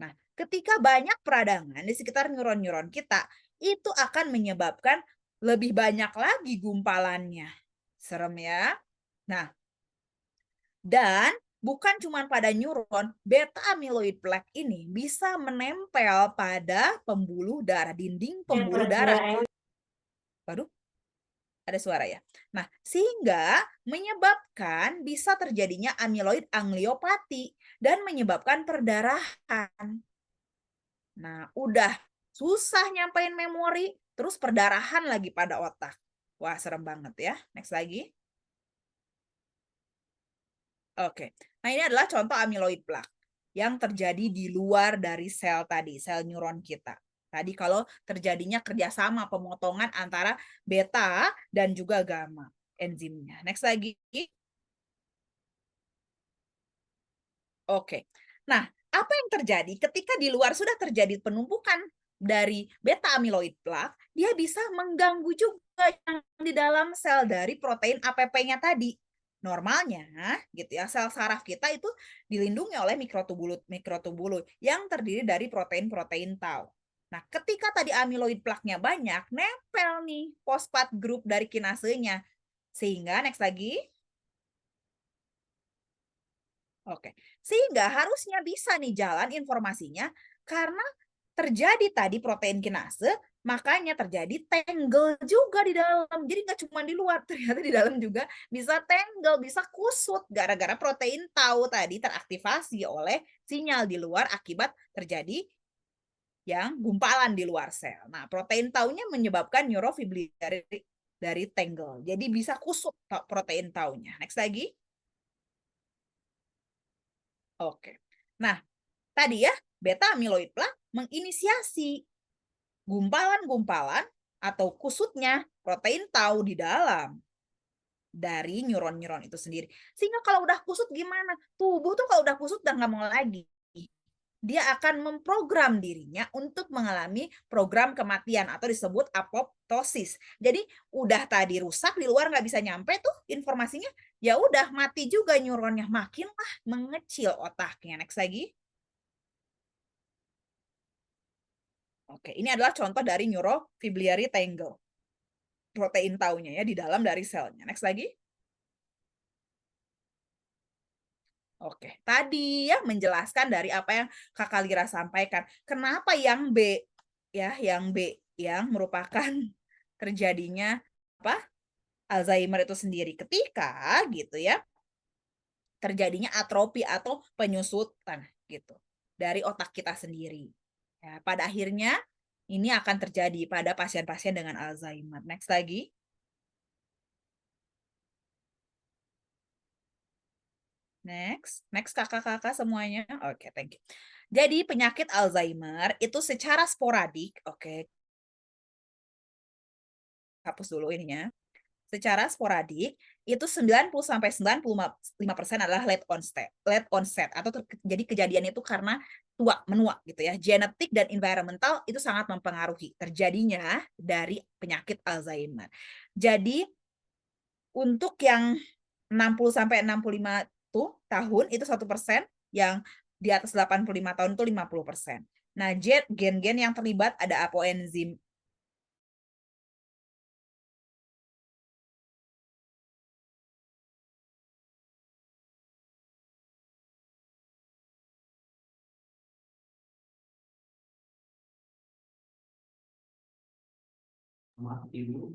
Nah, ketika banyak peradangan di sekitar neuron-neuron kita, itu akan menyebabkan lebih banyak lagi gumpalannya. Serem ya. Nah, dan bukan cuma pada neuron, beta amyloid plaque ini bisa menempel pada pembuluh darah, dinding pembuluh darah. Waduh, ada suara ya. Nah, sehingga menyebabkan bisa terjadinya amyloid angiopati dan menyebabkan perdarahan. Nah, udah susah nyampein memori, terus perdarahan lagi pada otak. Wah, serem banget ya. Next lagi. Oke, nah ini adalah contoh amyloid plaque yang terjadi di luar dari sel tadi, sel neuron kita. Tadi kalau terjadinya kerjasama pemotongan antara beta dan juga gamma enzimnya. Next lagi. Oke, nah apa yang terjadi ketika di luar sudah terjadi penumpukan dari beta amyloid plaque, dia bisa mengganggu juga yang di dalam sel dari protein APP-nya tadi. Normalnya, gitu ya, sel saraf kita itu dilindungi oleh mikrotubulus yang terdiri dari protein-protein tau. Nah, ketika tadi amyloid plaque-nya banyak, nempel nih fosfat grup dari kinasenya. Sehingga, next lagi. Oke, sehingga harusnya bisa nih jalan informasinya karena terjadi tadi protein kinase, makanya terjadi tangle juga di dalam. Jadi nggak cuma di luar, ternyata di dalam juga bisa tangle, bisa kusut gara-gara protein tau tadi teraktivasi oleh sinyal di luar akibat terjadi yang gumpalan di luar sel. Nah, protein taunya menyebabkan neurofibrillary dari tangle. Jadi bisa kusut protein taunya. Next lagi. Oke. Nah, tadi ya, beta amyloid plaque menginisiasi gumpalan-gumpalan atau kusutnya protein tau di dalam dari neuron-neuron itu sendiri. Sehingga kalau udah kusut gimana? Tubuh tuh kalau udah kusut udah nggak mau lagi. Dia akan memprogram dirinya untuk mengalami program kematian atau disebut apoptosis. Jadi udah tadi rusak di luar nggak bisa nyampe tuh informasinya, ya udah mati juga neuronnya, makinlah mengecil otaknya. Next lagi. Oke, ini adalah contoh dari neurofibrillary tangle. Protein taunya ya di dalam dari selnya. Next lagi. Oke, tadi ya menjelaskan dari apa yang Kakak Lira sampaikan. Kenapa yang B ya, yang B yang merupakan terjadinya apa? Alzheimer itu sendiri ketika gitu ya. Terjadinya atrofi atau penyusutan gitu dari otak kita sendiri. Ya, pada akhirnya ini akan terjadi pada pasien-pasien dengan Alzheimer. Next lagi. Next kakak-kakak semuanya. Oke, thank you. Jadi penyakit Alzheimer itu secara sporadik, oke. Hapus dulu ininya. Secara sporadik itu 90-95% adalah late onset atau jadi kejadian itu karena menua gitu ya. Genetik dan environmental itu sangat mempengaruhi terjadinya dari penyakit Alzheimer. Jadi untuk yang 60-65 tahun itu 1%, yang di atas 85 tahun itu 50%. Nah, gen-gen yang terlibat ada apoenzim Maaf Ibu.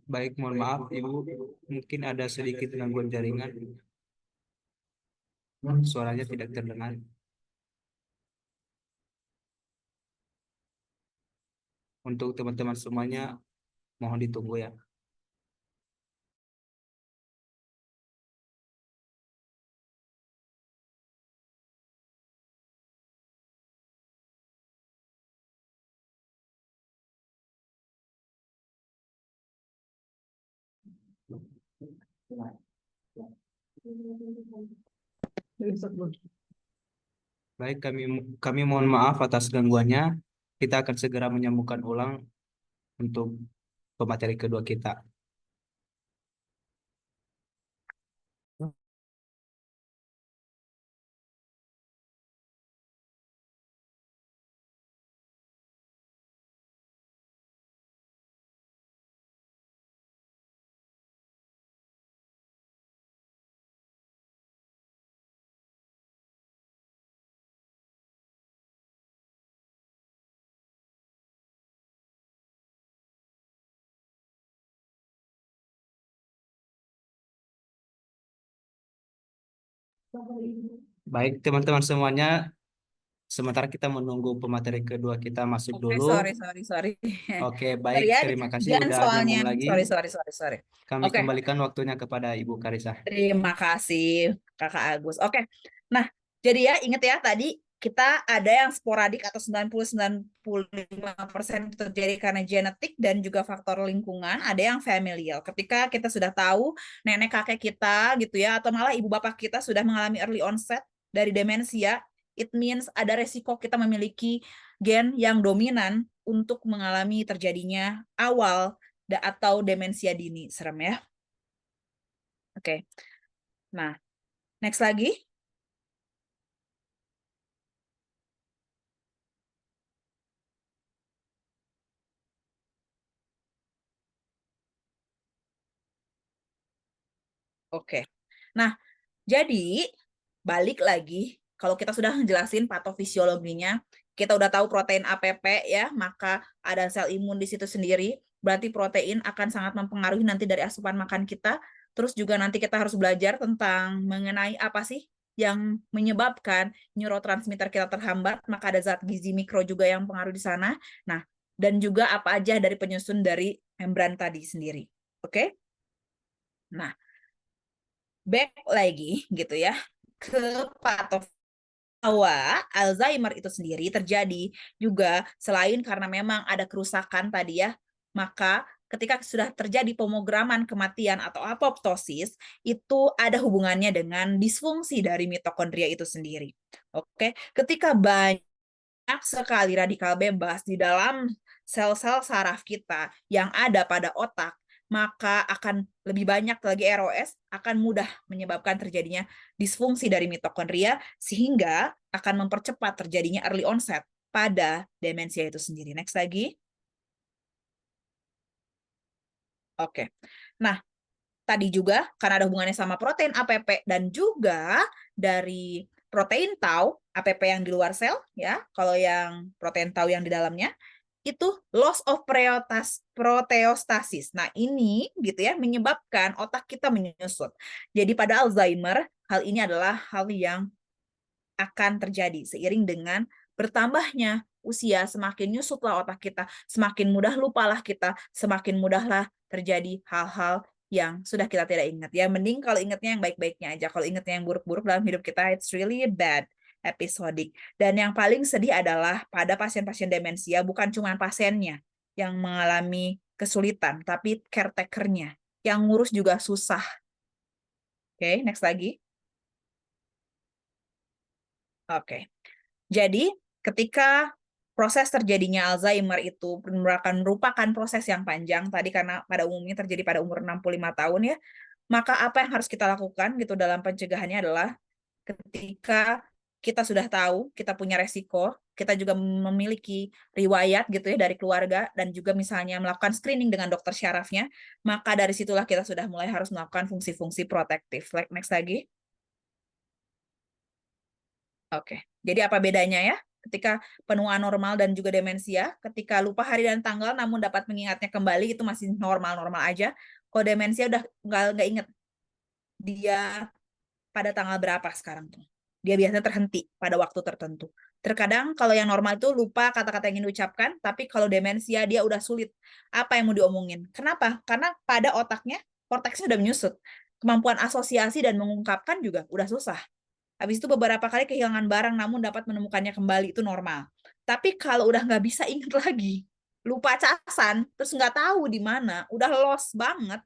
Baik, mohon maaf Ibu. Mungkin ada sedikit gangguan jaringan. Suaranya tidak terdengar. Untuk teman-teman semuanya, mohon ditunggu ya. Baik, kami mohon maaf atas gangguannya. Kita akan segera menyambungkan ulang untuk pemateri kedua kita. Baik, teman-teman semuanya, sementara kita menunggu pemateri kedua kita masuk Oke, dulu. sorry. Oke, baik. Sorry ya, Terima kasih dan udah soalnya nyambung lagi. sorry. Kami Oke, kembalikan waktunya kepada Ibu Karissa. terima kasih Kakak Agus. Oke. Nah, jadi ya ingat ya tadi kita ada yang sporadik atau 90-95% terjadi karena genetik dan juga faktor lingkungan, ada yang familial. Ketika kita sudah tahu nenek kakek kita gitu ya atau malah ibu bapak kita sudah mengalami early onset dari demensia, It means ada resiko kita memiliki gen yang dominan untuk mengalami terjadinya awal atau demensia dini. Serem ya. Oke. Nah, next lagi. Oke. Nah, jadi balik lagi, kalau kita sudah ngejelasin patofisiologinya, kita udah tahu protein APP ya, maka ada sel imun di situ sendiri, berarti protein akan sangat mempengaruhi nanti dari asupan makan kita. Terus juga nanti kita harus belajar tentang mengenai apa sih yang menyebabkan neurotransmitter kita terhambat, maka ada zat gizi mikro juga yang pengaruh di sana. Nah, dan juga apa aja dari penyusun dari membran tadi sendiri. Oke? Nah, back lagi gitu ya ke bahwa Alzheimer itu sendiri terjadi juga selain karena memang ada kerusakan tadi ya, maka ketika sudah terjadi pemograman kematian atau apoptosis, itu ada hubungannya dengan disfungsi dari mitokondria itu sendiri. Oke, ketika banyak sekali radikal bebas di dalam sel-sel saraf kita yang ada pada otak, maka akan lebih banyak lagi ROS, akan mudah menyebabkan terjadinya disfungsi dari mitokondria, sehingga akan mempercepat terjadinya early onset pada demensia itu sendiri. Next lagi. Oke. Nah, tadi juga karena ada hubungannya sama protein APP dan juga dari protein tau, APP yang di luar sel, ya, kalau yang protein tau yang di dalamnya, itu loss of proteostasis. Nah, ini gitu ya menyebabkan otak kita menyusut. Jadi pada Alzheimer, hal ini adalah hal yang akan terjadi seiring dengan bertambahnya usia, semakin nyusutlah otak kita, semakin mudah lupalah kita, semakin mudahlah terjadi hal-hal yang sudah kita tidak ingat. Ya, mending kalau ingatnya yang baik-baiknya aja. Kalau ingatnya yang buruk-buruk dalam hidup kita, it's really bad. Episodik. Dan yang paling sedih adalah pada pasien-pasien demensia, bukan cuma pasiennya yang mengalami kesulitan, tapi caretaker-nya. Yang ngurus juga susah. Oke, next lagi. Oke. Jadi, ketika proses terjadinya Alzheimer itu merupakan proses yang panjang, tadi karena pada umumnya terjadi pada umur 65 tahun ya, maka apa yang harus kita lakukan gitu dalam pencegahannya adalah ketika kita sudah tahu kita punya resiko, kita juga memiliki riwayat gitu ya dari keluarga dan juga misalnya melakukan screening dengan dokter syarafnya, maka dari situlah kita sudah mulai harus melakukan fungsi-fungsi protektif. Next lagi. Oke, jadi apa bedanya ya? Ketika penuaan normal dan juga demensia, ketika lupa hari dan tanggal namun dapat mengingatnya kembali itu masih normal-normal aja. Kalau demensia udah nggak inget dia pada tanggal berapa sekarang tuh. Dia biasanya terhenti pada waktu tertentu. Terkadang kalau yang normal itu lupa kata-kata yang ingin diucapkan, tapi kalau demensia dia udah sulit. Apa yang mau diomongin? Kenapa? Karena pada otaknya, korteksnya udah menyusut. Kemampuan asosiasi dan mengungkapkan juga udah susah. Habis itu beberapa kali kehilangan barang namun dapat menemukannya kembali, itu normal. Tapi kalau udah nggak bisa ingat lagi, lupa casan, terus nggak tahu di mana, udah lost banget,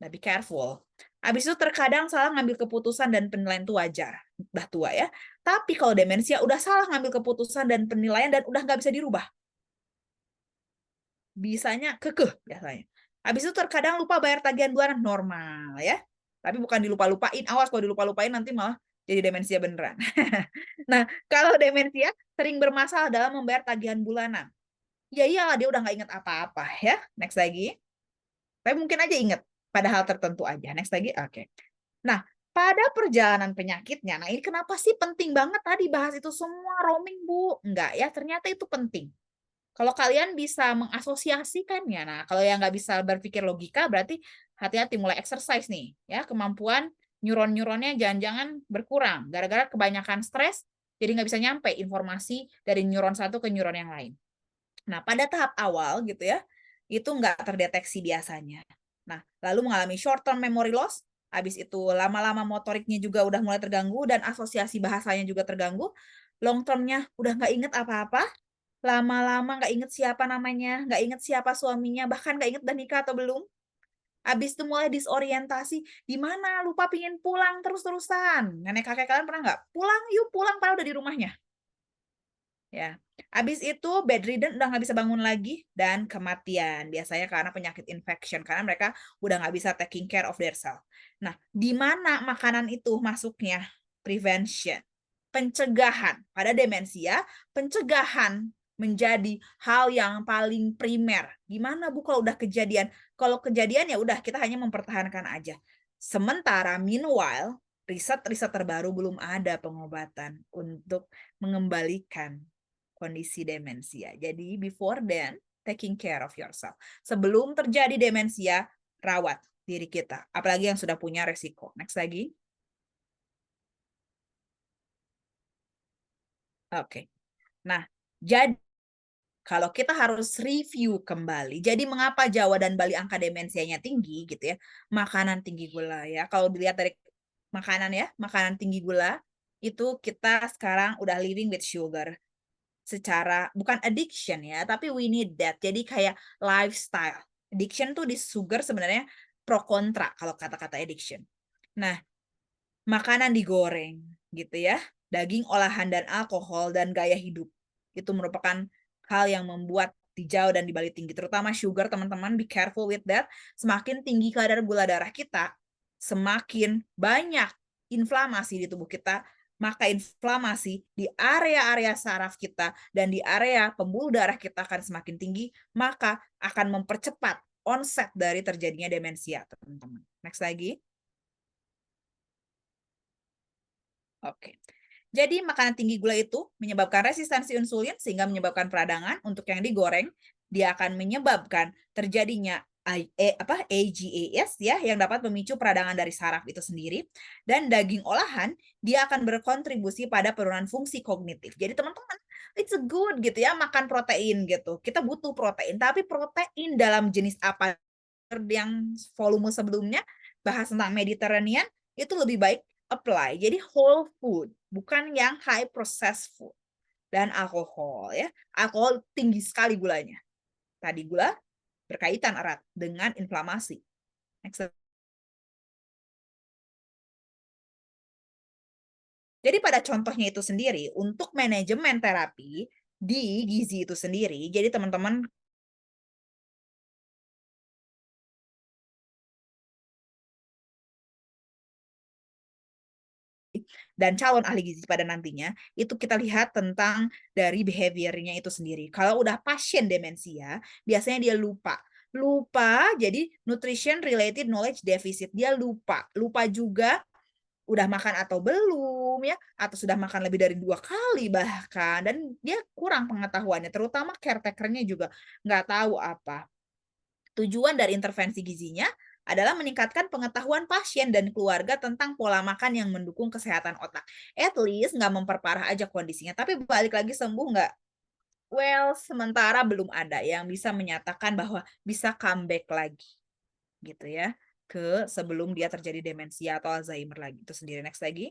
nah be careful. Habis itu terkadang salah ngambil keputusan dan penilaian itu wajar, udah tua ya. Tapi kalau demensia udah salah ngambil keputusan dan penilaian dan udah nggak bisa dirubah. Bisanya kekeh biasanya. Habis itu terkadang lupa bayar tagihan bulanan, normal ya. Tapi bukan dilupa-lupain, awas kalau dilupa-lupain nanti malah jadi demensia beneran. Nah, kalau demensia sering bermasalah dalam membayar tagihan bulanan. Ya iyalah dia udah nggak inget apa-apa ya. Next lagi. Tapi mungkin aja inget pada hal tertentu aja. Next lagi. Oke. Nah, pada perjalanan penyakitnya, nah ini kenapa sih penting banget tadi bahas itu semua roaming, Bu? Enggak ya, ternyata itu penting. Kalau kalian bisa mengasosiasikannya, nah kalau yang nggak bisa berpikir logika, berarti hati-hati mulai exercise nih, ya kemampuan neuron-neuronnya jangan-jangan berkurang gara-gara kebanyakan stres, jadi nggak bisa nyampe informasi dari neuron satu ke neuron yang lain. Nah, pada tahap awal gitu ya, itu nggak terdeteksi biasanya. Nah, lalu mengalami short term memory loss, habis itu lama-lama motoriknya juga udah mulai terganggu dan asosiasi bahasanya juga terganggu, long termnya udah nggak inget apa-apa, lama-lama nggak inget siapa namanya, nggak inget siapa suaminya, bahkan nggak inget udah nikah atau belum. Habis itu mulai disorientasi, di mana lupa pingin pulang terus-terusan. Nenek kakek kalian pernah nggak? Pulang yuk, pulang, padahal udah di rumahnya. Ya. Habis itu bedridden, udah nggak bisa bangun lagi, dan kematian. Biasanya karena penyakit infection, karena mereka udah nggak bisa taking care of their self. Nah, di mana makanan itu masuknya? Prevention. Pencegahan. Pada demensia, pencegahan menjadi hal yang paling primer. Gimana Bu kalau udah kejadian? Kalau kejadian ya udah kita hanya mempertahankan aja. Sementara meanwhile, riset-riset terbaru belum ada pengobatan untuk mengembalikan kondisi demensia. Jadi before then, taking care of yourself. Sebelum terjadi demensia, rawat diri kita. Apalagi yang sudah punya resiko. Next lagi. Oke. Nah, jadi kalau kita harus review kembali, jadi mengapa Jawa dan Bali angka demensianya tinggi gitu ya? Makanan tinggi gula ya. Kalau dilihat dari makanan ya, makanan tinggi gula, itu kita sekarang udah living with sugar. Secara bukan addiction ya, tapi we need that. Jadi kayak lifestyle. Addiction tuh di sugar sebenarnya pro kontra kalau kata-kata addiction. Nah, makanan digoreng gitu ya, daging olahan dan alkohol dan gaya hidup. Itu merupakan hal yang membuat di Jawa dan di Bali tinggi, terutama sugar, teman-teman, be careful with that. Semakin tinggi kadar gula darah kita, semakin banyak inflamasi di tubuh kita, maka inflamasi di area-area saraf kita dan di area pembuluh darah kita akan semakin tinggi, maka akan mempercepat onset dari terjadinya demensia, teman-teman. Next lagi. Oke. Jadi makanan tinggi gula itu menyebabkan resistensi insulin sehingga menyebabkan peradangan. Untuk yang digoreng, dia akan menyebabkan terjadinya AGAS ya, yang dapat memicu peradangan dari saraf itu sendiri. Dan daging olahan dia akan berkontribusi pada penurunan fungsi kognitif. Jadi teman-teman, it's good gitu ya makan protein gitu. Kita butuh protein, tapi protein dalam jenis apa? Yang volume sebelumnya bahas tentang Mediterranean itu lebih baik apply. Jadi whole food, bukan yang high processed food. Dan alkohol ya. Alkohol tinggi sekali gulanya. Tadi gula berkaitan erat dengan inflamasi. Next. Jadi pada contohnya itu sendiri, untuk manajemen terapi di gizi itu sendiri, jadi teman-teman dan calon ahli gizi pada nantinya, itu kita lihat tentang dari behavior-nya itu sendiri. Kalau udah pasien demensia, biasanya dia lupa. Lupa, jadi nutrition related knowledge deficit. Dia lupa. Lupa juga udah makan atau belum ya, atau sudah makan lebih dari 2 kali bahkan. Dan dia kurang pengetahuannya, terutama caretaker-nya juga nggak tahu apa. Tujuan dari intervensi gizinya adalah meningkatkan pengetahuan pasien dan keluarga tentang pola makan yang mendukung kesehatan otak. At least nggak memperparah aja kondisinya, tapi balik lagi sembuh nggak? Well, sementara belum ada yang bisa menyatakan bahwa bisa comeback lagi, gitu ya, ke sebelum dia terjadi demensia atau Alzheimer lagi. Itu sendiri. Next lagi.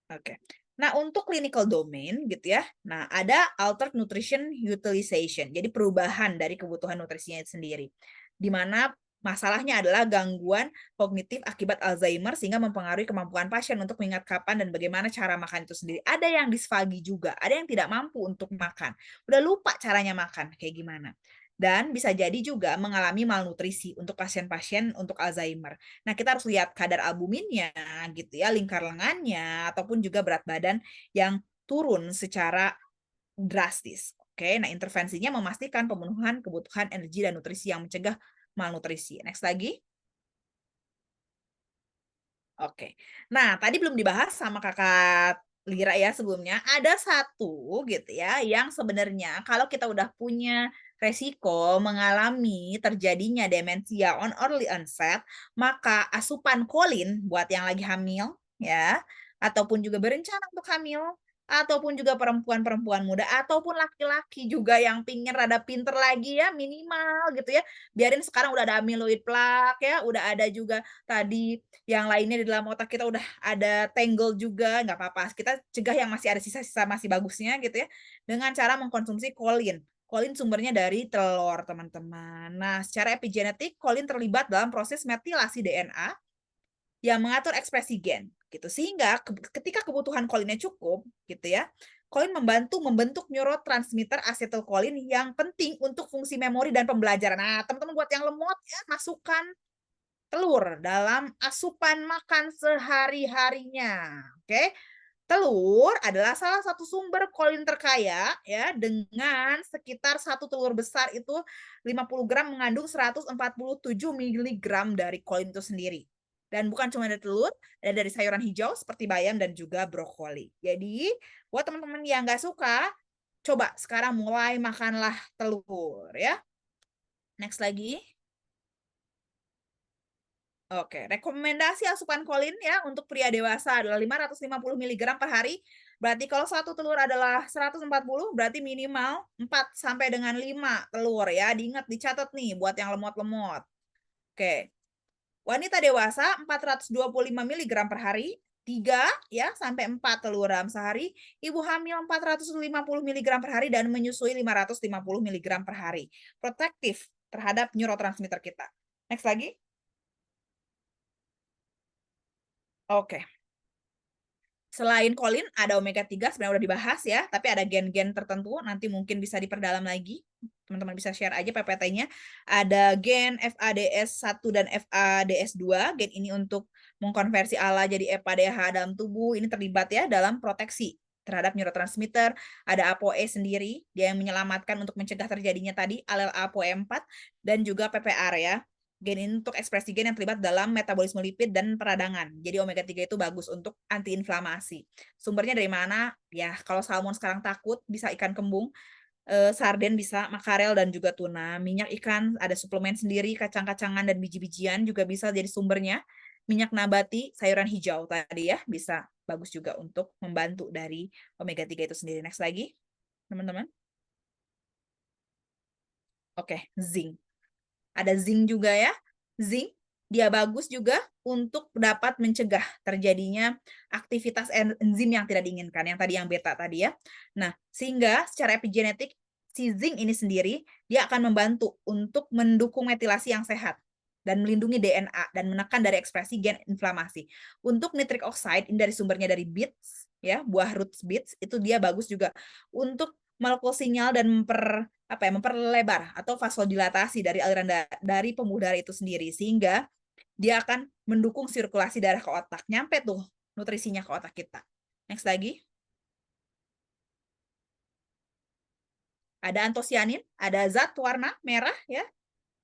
Oke. Nah, untuk clinical domain gitu ya. Nah, ada altered nutrition utilization. Jadi perubahan dari kebutuhan nutrisinya itu sendiri. Di mana masalahnya adalah gangguan kognitif akibat Alzheimer sehingga mempengaruhi kemampuan pasien untuk mengingat kapan dan bagaimana cara makan itu sendiri. Ada yang disfagi juga, ada yang tidak mampu untuk makan. Udah lupa caranya makan kayak gimana. Dan bisa jadi juga mengalami malnutrisi untuk pasien-pasien untuk Alzheimer. Nah, kita harus lihat kadar albuminnya gitu ya, lingkar lengannya, ataupun juga berat badan yang turun secara drastis. Oke, nah intervensinya memastikan pemenuhan kebutuhan energi dan nutrisi yang mencegah malnutrisi. Next lagi. Oke, nah tadi belum dibahas sama kakak Lira ya sebelumnya, ada satu gitu ya yang sebenarnya kalau kita udah punya resiko mengalami terjadinya demensia on early onset, maka asupan kolin buat yang lagi hamil ya, ataupun juga berencana untuk hamil, ataupun juga perempuan-perempuan muda, ataupun laki-laki juga yang pingin rada pinter lagi ya, minimal gitu ya. Biarin sekarang udah ada amyloid plaque ya, udah ada juga tadi yang lainnya di dalam otak kita udah ada tangle juga, nggak apa-apa. Kita cegah yang masih ada sisa-sisa masih bagusnya gitu ya, dengan cara mengkonsumsi kolin. Kolin sumbernya dari telur, teman-teman. Nah, secara epigenetik, kolin terlibat dalam proses metilasi DNA yang mengatur ekspresi gen gitu. Sehingga ketika kebutuhan kolinnya cukup gitu ya, kolin membantu membentuk neurotransmitter asetilkolin yang penting untuk fungsi memori dan pembelajaran. Nah, teman-teman buat yang lemot ya, masukkan telur dalam asupan makan sehari-harinya. Oke. Telur adalah salah satu sumber kolin terkaya ya, dengan sekitar 1 telur besar itu 50 gram mengandung 147 mg dari kolin itu sendiri. Dan bukan cuma dari telur, ada dari sayuran hijau seperti bayam dan juga brokoli. Jadi buat teman-teman yang nggak suka, coba sekarang mulai makanlah telur ya. Next lagi. Oke, rekomendasi asupan kolin ya untuk pria dewasa adalah 550 mg per hari. Berarti kalau 1 telur adalah 140, berarti minimal 4 sampai dengan 5 telur ya. Diingat, dicatat nih buat yang lemot-lemot. Oke. Wanita dewasa 425 mg per hari, 3 ya sampai 4 telur dalam sehari. Ibu hamil 450 mg per hari dan menyusui 550 mg per hari. Protektif terhadap neurotransmitter kita. Next lagi. Oke. Selain kolin, ada omega 3 sebenarnya udah dibahas ya, tapi ada gen-gen tertentu, nanti mungkin bisa diperdalam lagi. Teman-teman bisa share aja PPT-nya. Ada gen FADS1 dan FADS2. Gen ini untuk mengkonversi ALA jadi EPA-DH dalam tubuh. Ini terlibat ya dalam proteksi terhadap neurotransmitter. Ada ApoE sendiri, dia yang menyelamatkan untuk mencegah terjadinya tadi alel ApoE4 dan juga PPR ya. Gen ini untuk ekspresi gen yang terlibat dalam metabolisme lipid dan peradangan. Jadi omega 3 itu bagus untuk antiinflamasi. Sumbernya dari mana? Ya, kalau salmon sekarang takut, bisa ikan kembung, sarden bisa, makarel dan juga tuna. Minyak ikan ada suplemen sendiri, kacang-kacangan dan biji-bijian juga bisa jadi sumbernya. Minyak nabati, sayuran hijau tadi ya, bisa bagus juga untuk membantu dari omega 3 itu sendiri. Next lagi, teman-teman. Oke, zinc. Ada zinc juga ya. Zinc dia bagus juga untuk dapat mencegah terjadinya aktivitas enzim yang tidak diinginkan, yang tadi yang beta tadi ya. Nah, sehingga secara epigenetik si zinc ini sendiri dia akan membantu untuk mendukung metilasi yang sehat dan melindungi DNA dan menekan dari ekspresi gen inflamasi. Untuk nitric oxide ini dari sumbernya dari beets ya, buah roots beets itu dia bagus juga untuk molekul sinyal dan memperlebar atau vasodilatasi dari aliran dari pembuluh darah itu sendiri, sehingga dia akan mendukung sirkulasi darah ke otak, nyampe tuh nutrisinya ke otak kita. Next lagi. Ada antosianin, ada zat warna merah ya.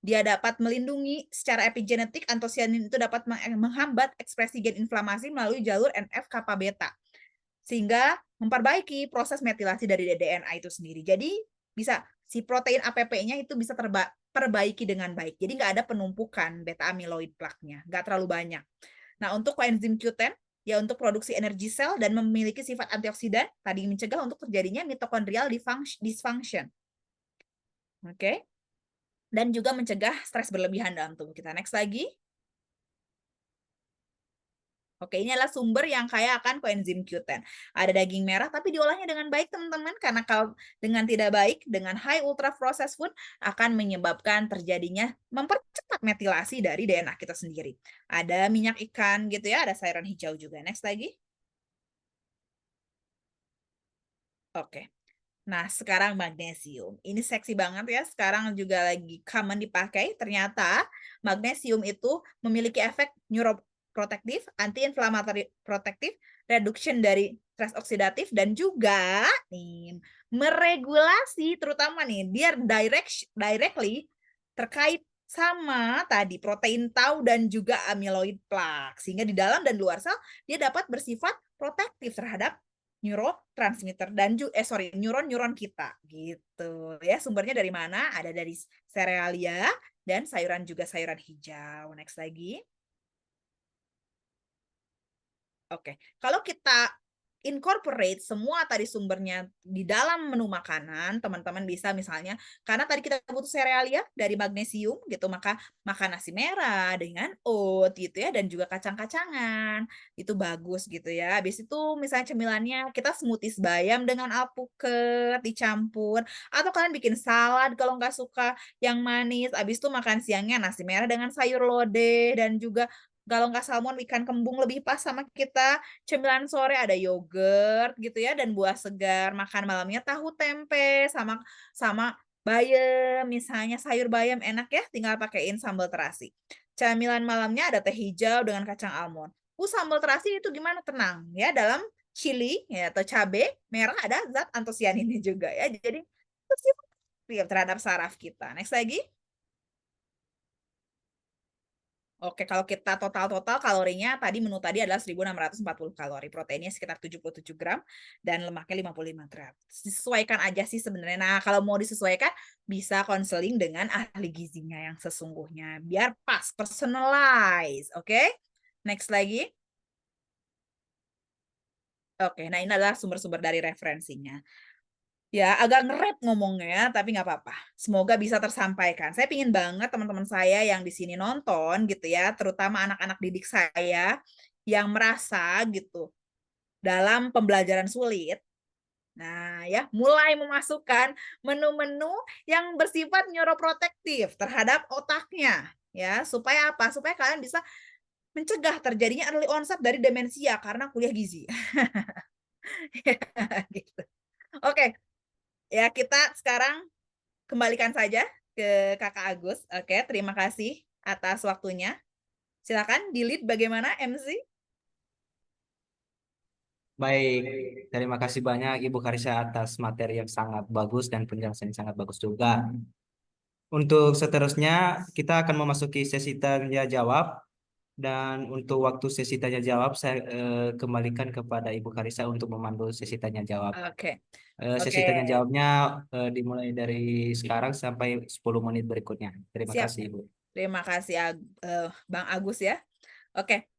Dia dapat melindungi secara epigenetik. Antosianin itu dapat menghambat ekspresi gen inflamasi melalui jalur NF-kappa beta, sehingga memperbaiki proses metilasi dari DNA itu sendiri. Jadi bisa si protein APP-nya itu bisa terperbaiki dengan baik. Jadi nggak ada penumpukan beta amyloid plaque-nya, nggak terlalu banyak. Nah, untuk coenzim Q10 ya untuk produksi energi sel dan memiliki sifat antioksidan, tadi mencegah untuk terjadinya mitochondrial dysfunction. Oke. Dan juga mencegah stres berlebihan dalam tubuh kita. Next lagi. Oke, ini adalah sumber yang kaya akan coenzim Q10. Ada daging merah, tapi diolahnya dengan baik, teman-teman. Karena kalau dengan tidak baik, dengan high ultra processed food, akan menyebabkan terjadinya mempercepat metilasi dari DNA kita sendiri. Ada minyak ikan gitu ya, ada sayuran hijau juga. Next lagi. Oke. Nah, sekarang magnesium. Ini seksi banget ya. Sekarang juga lagi common dipakai. Ternyata magnesium itu memiliki efek neuroprotektif, anti-inflammatory protektif, reduction dari stres oksidatif, dan juga nih meregulasi, terutama nih dia directly terkait sama tadi protein tau dan juga amyloid plaque, sehingga di dalam dan luar sel dia dapat bersifat protektif terhadap neurotransmitter dan neuron-neuron kita gitu ya. Sumbernya dari mana? Ada dari serealia dan sayuran, juga sayuran hijau. Next lagi. Oke, kalau kita incorporate semua tadi sumbernya di dalam menu makanan, teman-teman bisa misalnya, karena tadi kita butuh serealia dari magnesium gitu, maka makan nasi merah dengan oat gitu ya, dan juga kacang-kacangan, itu bagus gitu ya. Habis itu misalnya cemilannya kita smoothies bayam dengan alpukat dicampur, atau kalian bikin salad kalau nggak suka yang manis, habis itu makan siangnya nasi merah dengan sayur lodeh dan juga Kalau nggak salmon, ikan kembung lebih pas sama kita. Cemilan sore ada yogurt gitu ya, dan buah segar. Makan malamnya tahu tempe sama sama bayam, misalnya sayur bayam enak ya, tinggal pakein sambal terasi. Camilan malamnya ada teh hijau dengan kacang almond. Sambal terasi itu gimana? Tenang ya, dalam chili ya atau cabe merah ada zat antosianinnya juga ya. Jadi itu sih terhadap saraf kita. Next lagi. Oke, kalau kita total kalorinya tadi menu tadi adalah 1640 kalori, proteinnya sekitar 77 gram dan lemaknya 55 gram. Disesuaikan aja sih sebenarnya. Nah, kalau mau disesuaikan bisa konseling dengan ahli gizinya yang sesungguhnya biar pas, personalize, oke? Next lagi. Oke, nah ini adalah sumber-sumber dari referensinya. Ya, agak ngerep ngomongnya, tapi nggak apa-apa. Semoga bisa tersampaikan. Saya pingin banget teman-teman saya yang di sini nonton gitu ya, terutama anak-anak didik saya yang merasa gitu dalam pembelajaran sulit. Nah, ya, mulai memasukkan menu-menu yang bersifat neuroprotektif terhadap otaknya, ya, supaya apa? Supaya kalian bisa mencegah terjadinya early onset dari demensia karena kuliah gizi. Gitu. Oke, ya kita sekarang kembalikan saja ke Kakak Agus. Oke, terima kasih atas waktunya. Silakan di-lead bagaimana MC? Baik, terima kasih banyak Ibu Karisa atas materi yang sangat bagus dan penjelasan yang sangat bagus juga. Untuk seterusnya, kita akan memasuki sesi tanya jawab. Dan untuk waktu sesi tanya jawab, saya kembalikan kepada Ibu Karisa untuk memandu sesi tanya jawab. Oke. Sesi Oke. tanya jawabnya dimulai dari sekarang sampai 10 menit berikutnya. Terima Siap. kasih, Ibu. Terima kasih Bang Agus ya. Oke.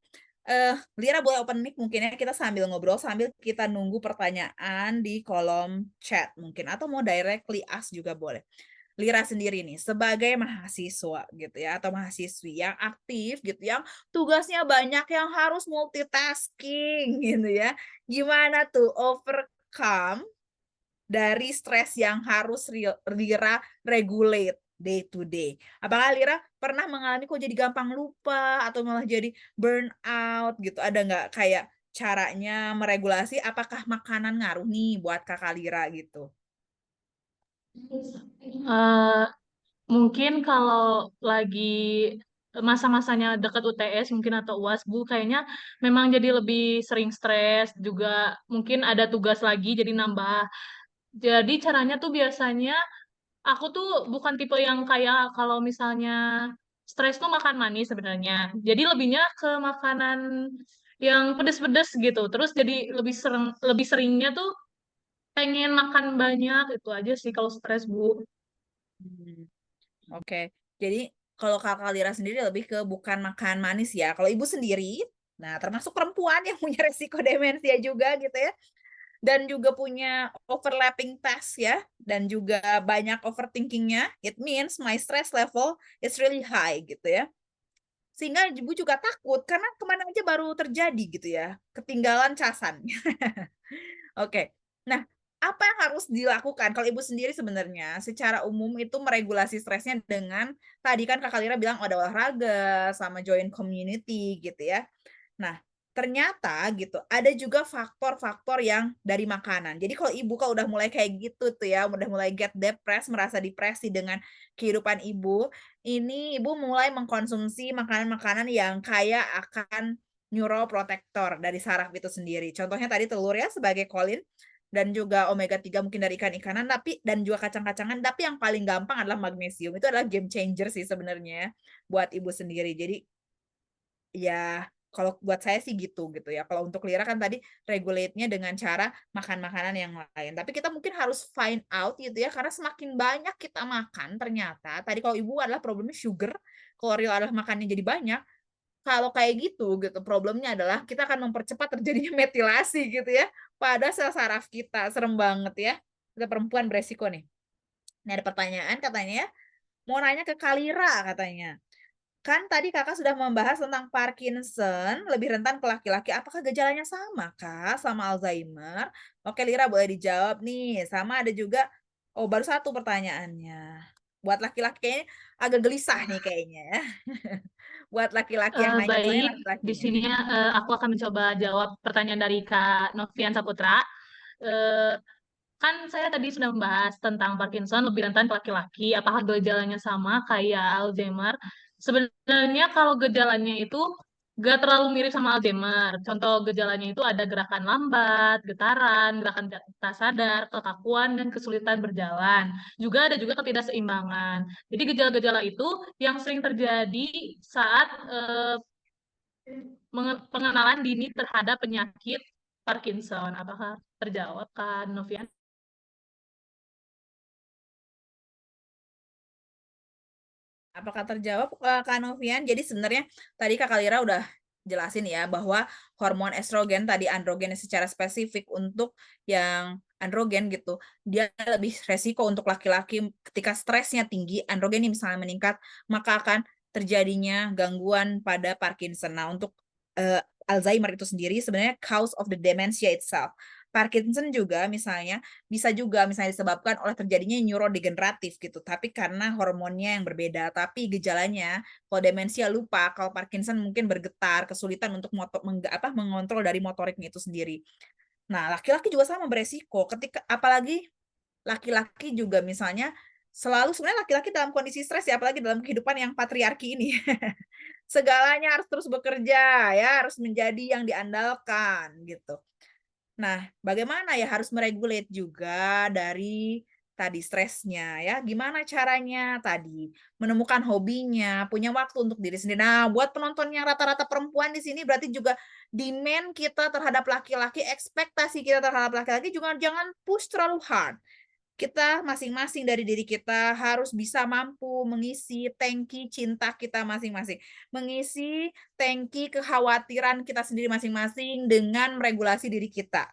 Lira boleh open mic mungkin ya, kita sambil ngobrol sambil kita nunggu pertanyaan di kolom chat mungkin, atau mau directly ask juga boleh. Lira sendiri nih sebagai mahasiswa gitu ya atau mahasiswi yang aktif gitu, yang tugasnya banyak, yang harus multitasking gitu ya. Gimana tuh overcome dari stres yang harus Lira regulate day to day? Apakah Lira pernah mengalami kok jadi gampang lupa atau malah jadi burn out gitu? Ada nggak kayak caranya meregulasi? Apakah makanan ngaruh nih buat Kakak Lira gitu? Eh, Mungkin kalau lagi masa-masanya dekat UTS mungkin atau UAS, Bu, kayaknya memang jadi lebih sering stres juga, mungkin ada tugas lagi jadi nambah. Jadi caranya tuh biasanya aku tuh bukan tipe yang kayak kalau misalnya stres tuh makan manis sebenarnya. Jadi lebihnya ke makanan yang pedes-pedes gitu. Terus jadi lebih seringnya tuh pengen makan banyak, itu aja sih kalau stres, Bu. Hmm. Oke, jadi kalau Kakak Lira sendiri lebih ke bukan makan manis ya. Kalau Ibu sendiri, nah termasuk perempuan yang punya resiko demensia juga gitu ya, dan juga punya overlapping task ya, dan juga banyak overthinkingnya. It means my stress level is really high gitu ya. Sehingga Ibu juga takut karena kemana aja baru terjadi gitu ya, ketinggalan casan. Oke. Nah, apa yang harus dilakukan kalau Ibu sendiri sebenarnya secara umum itu meregulasi stresnya dengan tadi kan Kakak Lira bilang ada olahraga sama join community gitu ya. Nah, ternyata gitu ada juga faktor-faktor yang dari makanan. Jadi kalau Ibu kalau udah mulai kayak gitu tuh ya, udah mulai get depressed, merasa depresi dengan kehidupan Ibu, ini Ibu mulai mengkonsumsi makanan-makanan yang kaya akan neuroprotector dari saraf itu sendiri. Contohnya tadi telur ya sebagai kolin dan juga omega 3 mungkin dari ikan-ikanan, tapi dan juga kacang-kacangan, tapi yang paling gampang adalah magnesium. Itu adalah game changer sih sebenarnya ya, buat Ibu sendiri. Jadi ya kalau buat saya sih gitu ya. Kalau untuk Lira kan tadi regulate-nya dengan cara makan makanan yang lain. Tapi kita mungkin harus find out gitu ya, karena semakin banyak kita makan ternyata, tadi kalau Ibu adalah problemnya sugar, kalau Lira adalah makannya jadi banyak, kalau kayak gitu problemnya adalah kita akan mempercepat terjadinya metilasi gitu ya pada sel saraf kita. Serem banget ya. Kita perempuan beresiko nih. Ini ada pertanyaan katanya, mau nanya ke Kalira katanya. Kan tadi Kakak sudah membahas tentang Parkinson, lebih rentan ke laki-laki. Apakah gejalanya sama Kak sama Alzheimer? Oke, Lira boleh dijawab nih. Sama ada juga, oh baru satu pertanyaannya. Buat laki-laki kayaknya agak gelisah nih kayaknya ya. buat laki-laki yang nanya, soalnya Baik, laki-laki di ya. sini aku akan mencoba jawab pertanyaan dari Kak Novian Saputra. Eh, Kan saya tadi sudah membahas tentang Parkinson lebih rentan ke laki-laki. Apakah gejalanya sama kayak Alzheimer? Sebenarnya kalau gejalanya itu gak terlalu mirip sama Alzheimer. Contoh gejalanya itu ada gerakan lambat, getaran, gerakan tak sadar, kekakuan, dan kesulitan berjalan. Juga ada juga ketidakseimbangan. Jadi gejala-gejala itu yang sering terjadi saat pengenalan dini terhadap penyakit Parkinson. Apakah terjawab, Kak Novian? Apakah terjawab Kak Novian? Jadi sebenarnya tadi Kak Kalira udah jelasin ya bahwa hormon estrogen tadi androgen secara spesifik untuk yang androgen gitu, dia lebih resiko untuk laki-laki ketika stresnya tinggi, androgen ini misalnya meningkat, maka akan terjadinya gangguan pada Parkinson. Nah, untuk Alzheimer itu sendiri sebenarnya cause of the dementia itself. Parkinson juga misalnya bisa juga misalnya disebabkan oleh terjadinya neurodegeneratif gitu, tapi karena hormonnya yang berbeda. Tapi gejalanya, kalau demensia lupa, kalau Parkinson mungkin bergetar, kesulitan untuk mengontrol dari motoriknya itu sendiri. Nah, laki-laki juga sama beresiko. Ketika apalagi laki-laki juga misalnya selalu sebenarnya laki-laki dalam kondisi stres ya, apalagi dalam kehidupan yang patriarki ini. Segalanya harus terus bekerja ya, harus menjadi yang diandalkan gitu. Nah, bagaimana ya harus meregulate juga dari tadi stresnya ya. Gimana caranya tadi menemukan hobinya, punya waktu untuk diri sendiri. Nah, buat penonton yang rata-rata perempuan di sini berarti juga demand kita terhadap laki-laki, ekspektasi kita terhadap laki-laki juga jangan push terlalu hard. Kita masing-masing dari diri kita harus bisa mampu mengisi tangki cinta kita masing-masing. Mengisi tangki kekhawatiran kita sendiri masing-masing dengan meregulasi diri kita.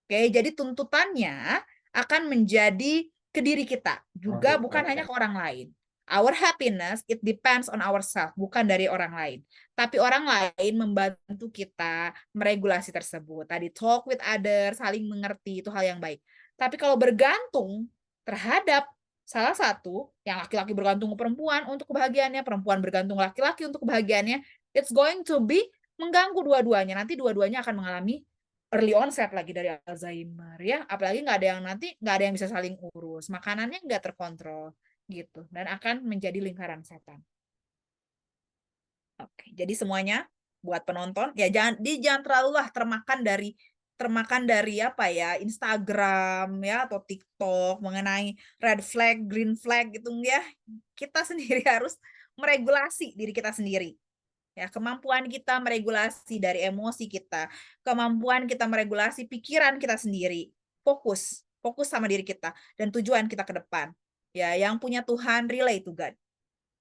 Oke, jadi tuntutannya akan menjadi ke diri kita, juga bukan hanya ke orang lain. Our happiness, it depends on ourselves, bukan dari orang lain. Tapi orang lain membantu kita meregulasi tersebut. Tadi talk with others, saling mengerti, itu hal yang baik. Tapi kalau bergantung terhadap salah satu, yang laki-laki bergantung ke perempuan untuk kebahagiaannya, perempuan bergantung laki-laki untuk kebahagiaannya, it's going to be mengganggu dua-duanya. Nanti dua-duanya akan mengalami early onset lagi dari Alzheimer ya, apalagi nggak ada yang nanti nggak ada yang bisa saling urus, makanannya nggak terkontrol gitu, dan akan menjadi lingkaran setan. Oke, jadi semuanya buat penonton ya jangan terlalu lah termakan dari apa ya Instagram ya atau TikTok mengenai red flag, green flag gitu ya. Kita sendiri harus meregulasi diri kita sendiri. Ya, kemampuan kita meregulasi dari emosi kita, kemampuan kita meregulasi pikiran kita sendiri, fokus sama diri kita dan tujuan kita ke depan. Ya, yang punya Tuhan relay to God.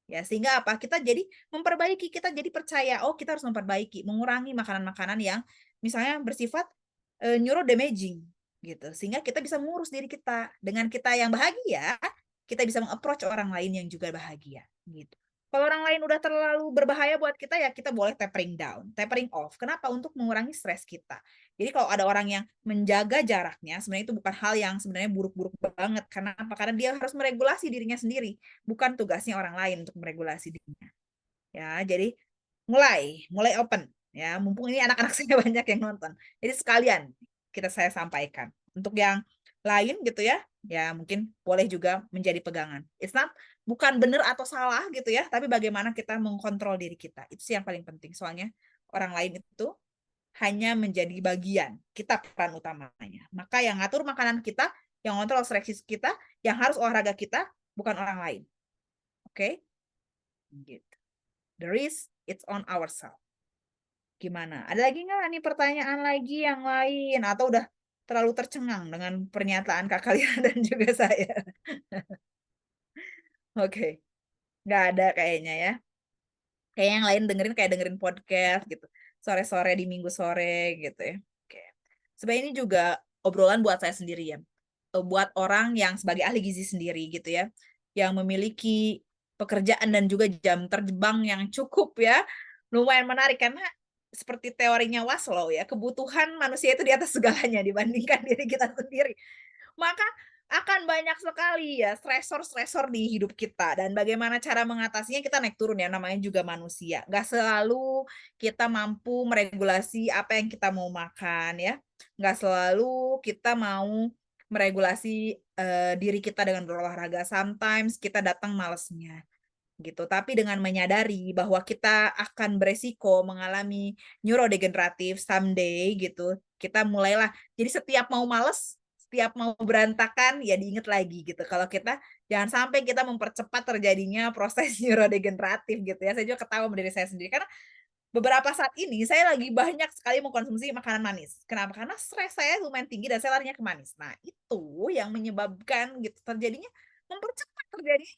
Ya, sehingga apa? Kita jadi memperbaiki, kita jadi percaya, oh kita harus memperbaiki, mengurangi makanan-makanan yang misalnya bersifat neurodamaging gitu. Sehingga kita bisa mengurus diri kita. Dengan kita yang bahagia, kita bisa meng-approach orang lain yang juga bahagia gitu. Kalau orang lain udah terlalu berbahaya buat kita ya kita boleh tapering down, tapering off. Kenapa? Untuk mengurangi stres kita. Jadi kalau ada orang yang menjaga jaraknya, sebenarnya itu bukan hal yang sebenarnya buruk-buruk banget. Karena apa? Karena dia harus meregulasi dirinya sendiri, bukan tugasnya orang lain untuk meregulasi dirinya. Ya, jadi mulai open ya. Mumpung ini anak-anak saya banyak yang nonton. Jadi sekalian saya sampaikan. Untuk yang lain gitu ya, ya mungkin boleh juga menjadi pegangan. It's not bukan benar atau salah gitu ya, tapi bagaimana kita mengkontrol diri kita. Itu sih yang paling penting. Soalnya orang lain itu hanya menjadi bagian, kita peran utamanya. Maka yang ngatur makanan kita, yang ngontrol stres kita, yang harus olahraga kita, bukan orang lain. Oke? Gitu. The risk, it's on ourselves. Gimana? Ada lagi nggak nih pertanyaan lagi yang lain? Atau udah terlalu tercengang dengan pernyataan Kak Kalira dan juga saya? Oke. Nggak ada kayaknya ya. Kayak yang lain dengerin podcast gitu. Sore-sore di minggu sore gitu ya. Oke. Sebenarnya ini juga obrolan buat saya sendiri ya. Buat orang yang sebagai ahli gizi sendiri gitu ya. Yang memiliki pekerjaan dan juga jam terbang yang cukup ya. Lumayan menarik karena seperti teorinya Maslow ya, kebutuhan manusia itu di atas segalanya dibandingkan diri kita sendiri. Maka akan banyak sekali ya stresor-stresor di hidup kita dan bagaimana cara mengatasinya kita naik turun ya namanya juga manusia. Nggak selalu kita mampu meregulasi apa yang kita mau makan ya. Nggak selalu kita mau meregulasi diri kita dengan berolahraga. Sometimes kita datang malesnya gitu. Tapi dengan menyadari bahwa kita akan beresiko mengalami neurodegeneratif someday gitu, kita mulailah. Jadi setiap mau males, setiap mau berantakan, ya diingat lagi gitu. Kalau kita jangan sampai kita mempercepat terjadinya proses neurodegeneratif gitu ya. Saya juga ketawa sama diri saya sendiri karena beberapa saat ini saya lagi banyak sekali mengkonsumsi makanan manis. Kenapa? Karena stres saya lumayan tinggi dan saya larinya ke manis. Nah, itu yang menyebabkan gitu terjadinya mempercepat terjadi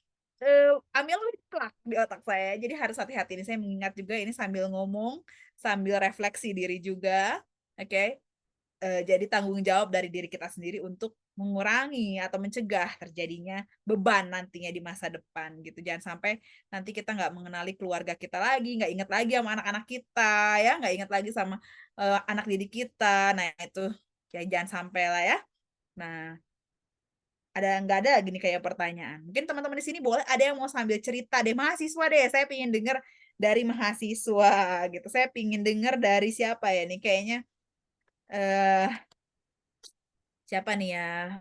amyloid plaque di otak saya. Jadi harus hati-hati ini saya mengingat juga ini sambil ngomong, sambil refleksi diri juga. Oke. Jadi tanggung jawab dari diri kita sendiri untuk mengurangi atau mencegah terjadinya beban nantinya di masa depan gitu. Jangan sampai nanti kita nggak mengenali keluarga kita lagi, nggak ingat lagi sama anak-anak kita ya, nggak ingat lagi sama anak didik kita. Nah itu ya jangan sampai lah ya. Nah nggak ada gini kayak pertanyaan. Mungkin teman-teman di sini boleh ada yang mau sambil cerita deh mahasiswa deh. Saya pengen dengar dari mahasiswa gitu. Saya pengen dengar dari siapa ya nih kayaknya eh siapa nih ya?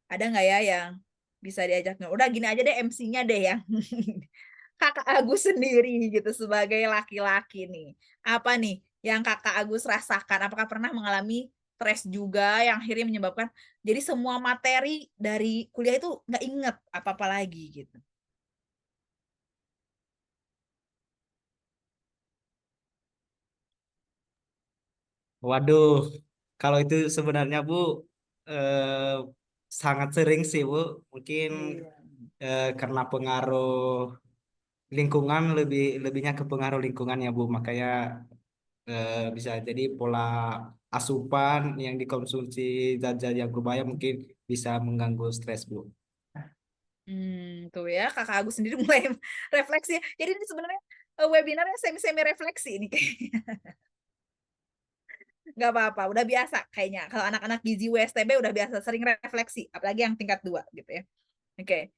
Ada nggak ya yang bisa diajak? Udah gini aja deh MC-nya deh yang Kakak Agus sendiri gitu sebagai laki-laki nih. Apa nih yang Kakak Agus rasakan? Apakah pernah mengalami stres juga yang akhirnya menyebabkan jadi semua materi dari kuliah itu nggak inget apa-apa lagi gitu? Waduh, kalau itu sebenarnya Bu eh, sangat sering sih Bu. Mungkin Iya. karena pengaruh lingkungan lebihnya ke pengaruh lingkungan ya Bu. Makanya bisa jadi pola asupan yang dikonsumsi zat-zat yang berbahaya mungkin bisa mengganggu stres Bu. Tuh ya Kakak Agus sendiri mulai refleksi. Jadi ini sebenarnya webinarnya semi-semi refleksi ini kayaknya. Nggak apa-apa, udah biasa kayaknya. Kalau anak-anak gizi WSTB udah biasa sering refleksi, apalagi yang tingkat 2 gitu ya. Oke.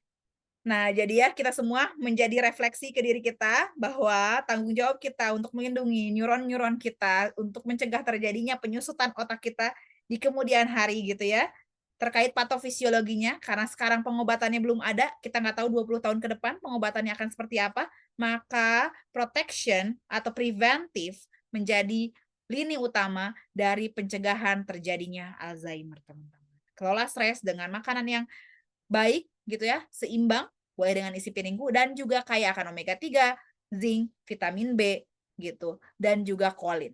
Nah, jadi ya kita semua menjadi refleksi ke diri kita bahwa tanggung jawab kita untuk melindungi neuron-neuron kita untuk mencegah terjadinya penyusutan otak kita di kemudian hari gitu ya. Terkait patofisiologinya, karena sekarang pengobatannya belum ada, kita nggak tahu 20 tahun ke depan pengobatannya akan seperti apa, maka protection atau preventif menjadi lini utama dari pencegahan terjadinya Alzheimer, teman-teman. Kelola stres dengan makanan yang baik gitu ya, seimbang, boleh dengan isi piringku dan juga kaya akan omega 3, zinc, vitamin B gitu dan juga kolin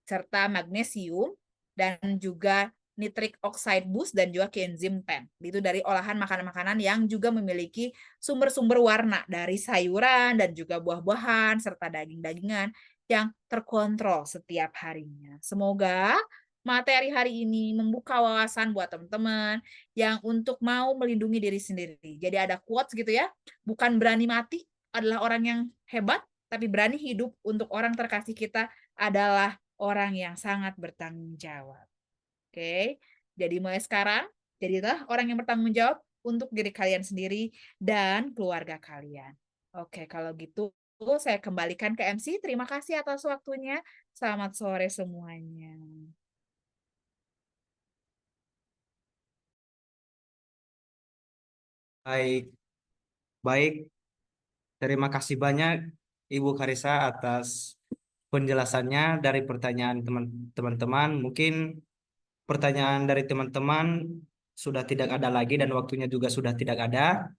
serta magnesium dan juga nitric oxide boost dan juga coenzim 10. Itu dari olahan makanan-makanan yang juga memiliki sumber-sumber warna dari sayuran dan juga buah-buahan serta daging-dagingan yang terkontrol setiap harinya. Semoga materi hari ini membuka wawasan buat teman-teman yang untuk mau melindungi diri sendiri. Jadi ada quotes gitu ya, bukan berani mati adalah orang yang hebat, tapi berani hidup untuk orang terkasih kita adalah orang yang sangat bertanggung jawab. Oke, jadi mulai sekarang, jadilah orang yang bertanggung jawab untuk diri kalian sendiri dan keluarga kalian. Oke, kalau gitu saya kembalikan ke MC. Terima kasih atas waktunya. Selamat sore semuanya. Baik, baik. Terima kasih banyak Ibu Karisa atas penjelasannya dari pertanyaan teman-teman. Mungkin pertanyaan dari teman-teman sudah tidak ada lagi dan waktunya juga sudah tidak ada.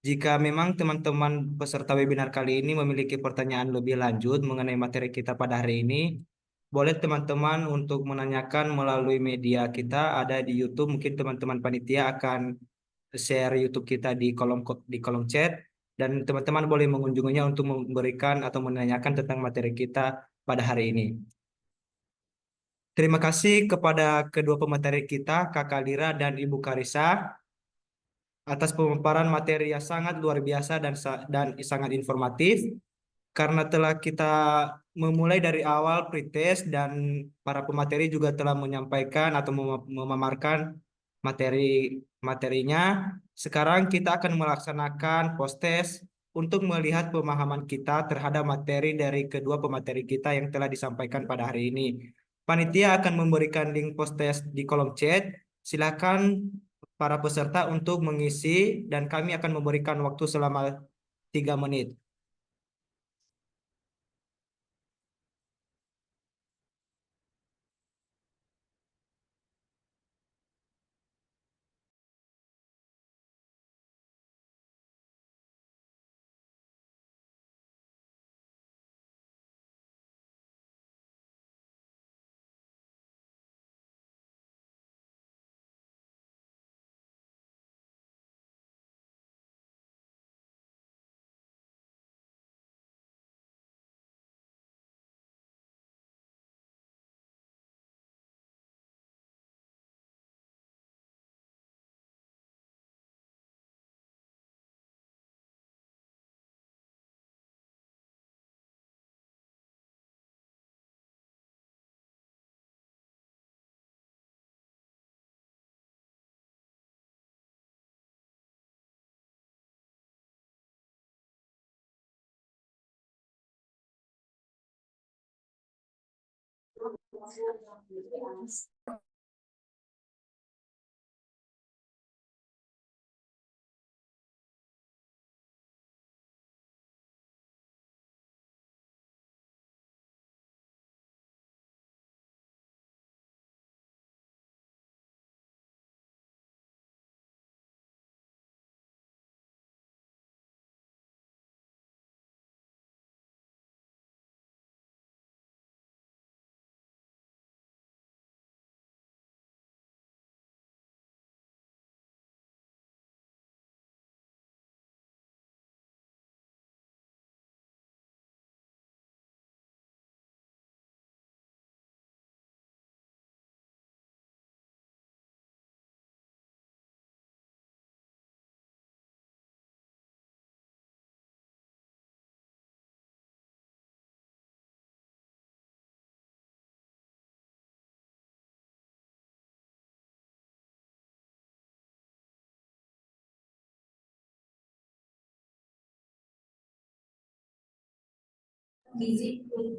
Jika memang teman-teman peserta webinar kali ini memiliki pertanyaan lebih lanjut mengenai materi kita pada hari ini, boleh teman-teman untuk menanyakan melalui media kita ada di YouTube. Mungkin teman-teman panitia akan share YouTube kita di kolom chat dan teman-teman boleh mengunjunginya untuk memberikan atau menanyakan tentang materi kita pada hari ini. Terima kasih kepada kedua pemateri kita, Kakak Lira dan Ibu Karisa, atas pemaparan materi yang sangat luar biasa dan sangat informatif. Karena telah kita memulai dari awal pretest dan para pemateri juga telah menyampaikan atau memaparkan materinya. Sekarang kita akan melaksanakan post-test untuk melihat pemahaman kita terhadap materi dari kedua pemateri kita yang telah disampaikan pada hari ini. Panitia akan memberikan link post-test di kolom chat. Silakan para peserta untuk mengisi dan kami akan memberikan waktu selama 3 menit.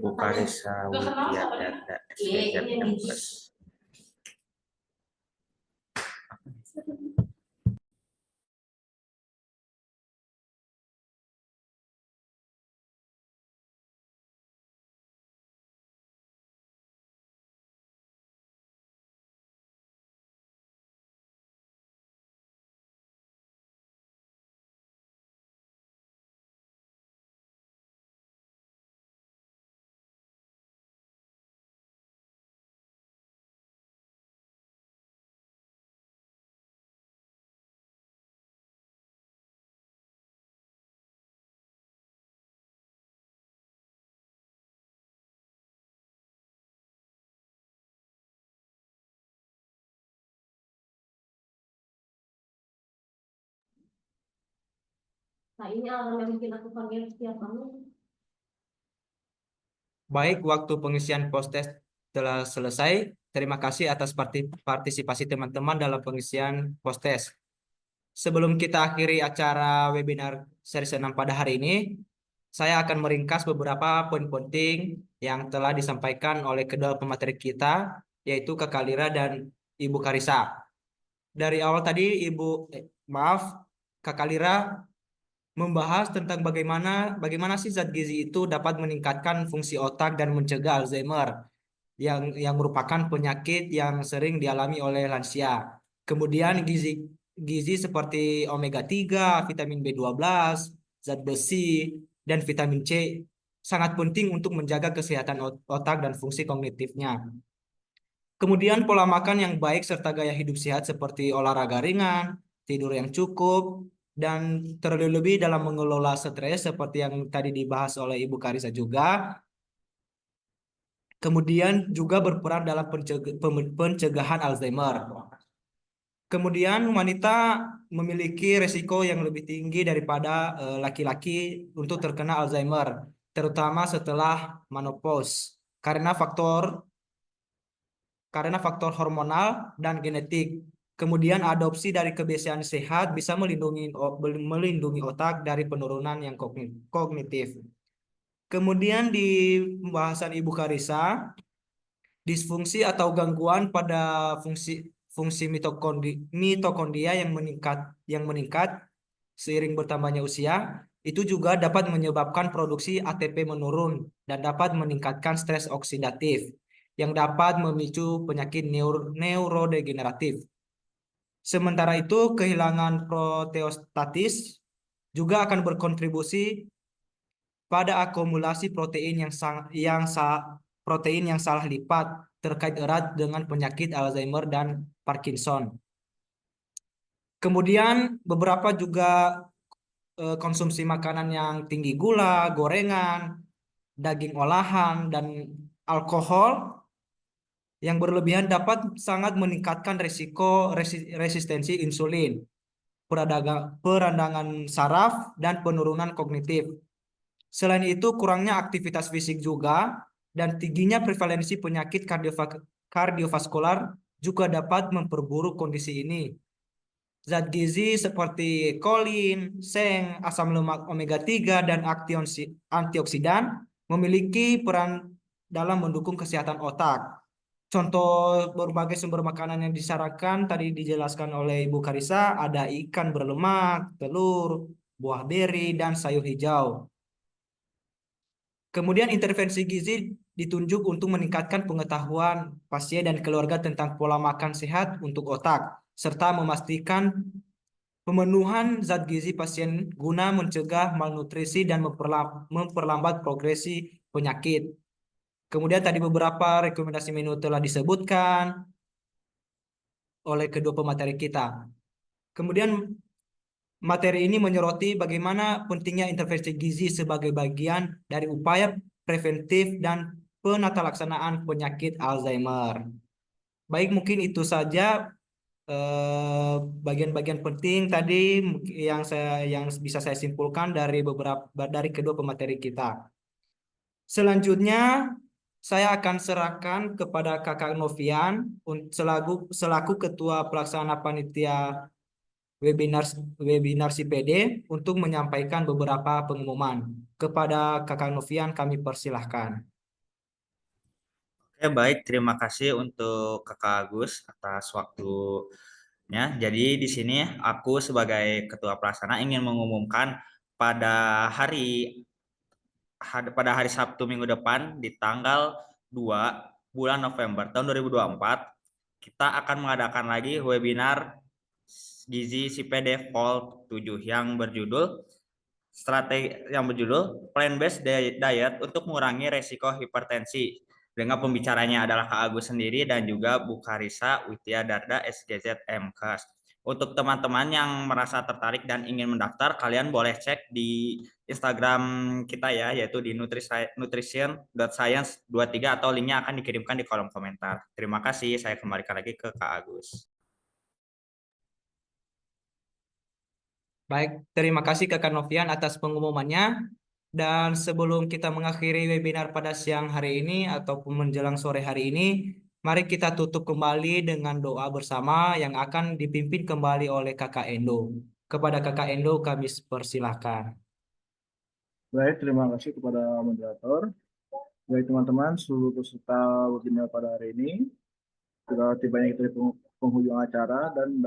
Bukaresa Widyadara SDZ Nah, ini alarm yang bikin aku panggil setiap bangun. Baik, waktu pengisian post-test telah selesai. Terima kasih atas partisipasi teman-teman dalam pengisian post-test. Sebelum kita akhiri acara webinar seri 6 pada hari ini, saya akan meringkas beberapa poin penting yang telah disampaikan oleh kedua pemateri kita, yaitu Kakak Lira dan Ibu Karissa. Dari awal tadi Kakak Lira membahas tentang bagaimana sih zat gizi itu dapat meningkatkan fungsi otak dan mencegah Alzheimer yang merupakan penyakit yang sering dialami oleh lansia. Kemudian gizi seperti omega 3, vitamin B12, zat besi, dan vitamin C sangat penting untuk menjaga kesehatan otak dan fungsi kognitifnya. Kemudian pola makan yang baik serta gaya hidup sehat seperti olahraga ringan, tidur yang cukup, dan terlebih dalam mengelola stres seperti yang tadi dibahas oleh Ibu Karissa juga. Kemudian juga berperan dalam pencegahan Alzheimer. Kemudian wanita memiliki resiko yang lebih tinggi daripada laki-laki untuk terkena Alzheimer, terutama setelah menopause, karena faktor hormonal dan genetik. Kemudian adopsi dari kebiasaan sehat bisa melindungi otak dari penurunan yang kognitif. Kemudian di pembahasan Ibu Karissa, disfungsi atau gangguan pada fungsi mitokondria yang meningkat seiring bertambahnya usia itu juga dapat menyebabkan produksi ATP menurun dan dapat meningkatkan stres oksidatif yang dapat memicu penyakit neurodegeneratif. Sementara itu, kehilangan proteostatis juga akan berkontribusi pada akumulasi protein yang salah lipat terkait erat dengan penyakit Alzheimer dan Parkinson. Kemudian beberapa juga konsumsi makanan yang tinggi gula, gorengan, daging olahan, dan alkohol yang berlebihan dapat sangat meningkatkan risiko resistensi insulin, peradangan saraf, dan penurunan kognitif. Selain itu, kurangnya aktivitas fisik juga dan tingginya prevalensi penyakit kardiovaskular juga dapat memperburuk kondisi ini. Zat gizi seperti kolin, seng, asam lemak omega 3, dan antioksidan memiliki peran dalam mendukung kesehatan otak. Contoh berbagai sumber makanan yang disarankan tadi dijelaskan oleh Ibu Karissa ada ikan berlemak, telur, buah beri, dan sayur hijau. Kemudian intervensi gizi ditunjuk untuk meningkatkan pengetahuan pasien dan keluarga tentang pola makan sehat untuk otak, serta memastikan pemenuhan zat gizi pasien guna mencegah malnutrisi dan memperlambat progresi penyakit. Kemudian tadi beberapa rekomendasi menu telah disebutkan oleh kedua pemateri kita. Kemudian materi ini menyoroti bagaimana pentingnya intervensi gizi sebagai bagian dari upaya preventif dan penata laksanaan penyakit Alzheimer. Baik, mungkin itu saja bagian-bagian penting tadi yang bisa saya simpulkan dari kedua pemateri kita. Selanjutnya, saya akan serahkan kepada Kakak Novian selaku Ketua Pelaksana Panitia webinar CPD untuk menyampaikan beberapa pengumuman. Kepada Kakak Novian kami persilahkan. Oke, baik. Terima kasih untuk Kakak Agus atas waktunya. Jadi di sini aku sebagai Ketua Pelaksana ingin mengumumkan pada pada hari Sabtu minggu depan di tanggal 2 bulan November tahun 2024 kita akan mengadakan lagi webinar Gizi CPD Vol 7 yang berjudul Plan Based Diet untuk mengurangi resiko hipertensi. Dengan pembicaranya adalah Kak Agus sendiri dan juga Bu Karissa Widya Darda SGZ MKes. Untuk teman-teman yang merasa tertarik dan ingin mendaftar, kalian boleh cek di Instagram kita ya, yaitu di nutrition.science23 atau linknya akan dikirimkan di kolom komentar. Terima kasih, saya kembalikan lagi ke Kak Agus. Baik, terima kasih Kakak Novian atas pengumumannya. Dan sebelum kita mengakhiri webinar pada siang hari ini ataupun menjelang sore hari ini, mari kita tutup kembali dengan doa bersama yang akan dipimpin kembali oleh Kakak Endo. Kepada Kakak Endo kami persilahkan. Baik, terima kasih kepada moderator. Baik teman-teman, seluruh peserta webinar pada hari ini, sudah tibanya kita di penghujung acara dan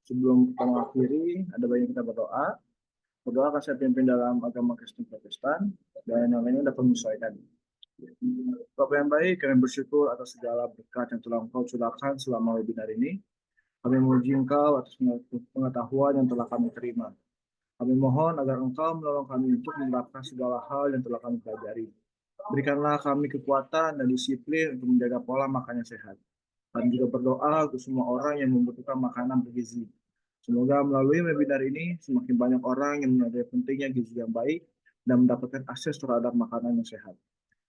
sebelum kita mengakhiri, ada baiknya kita berdoa. Berdoa akan saya pimpin dalam agama Kristen Protestan dan yang lainnya dapat menyesuaikan. Bapak yang baik, kami bersyukur atas segala berkat yang telah Engkau curahkan selama webinar ini. Kami memuji Engkau atas pengetahuan yang telah kami terima. Kami mohon agar Engkau menolong kami untuk menerapkan segala hal yang telah kami pelajari. Berikanlah kami kekuatan dan disiplin untuk menjaga pola makan yang sehat. Kami juga berdoa untuk semua orang yang membutuhkan makanan bergizi. Semoga melalui webinar ini semakin banyak orang yang menyadari pentingnya gizi yang baik dan mendapatkan akses terhadap makanan yang sehat.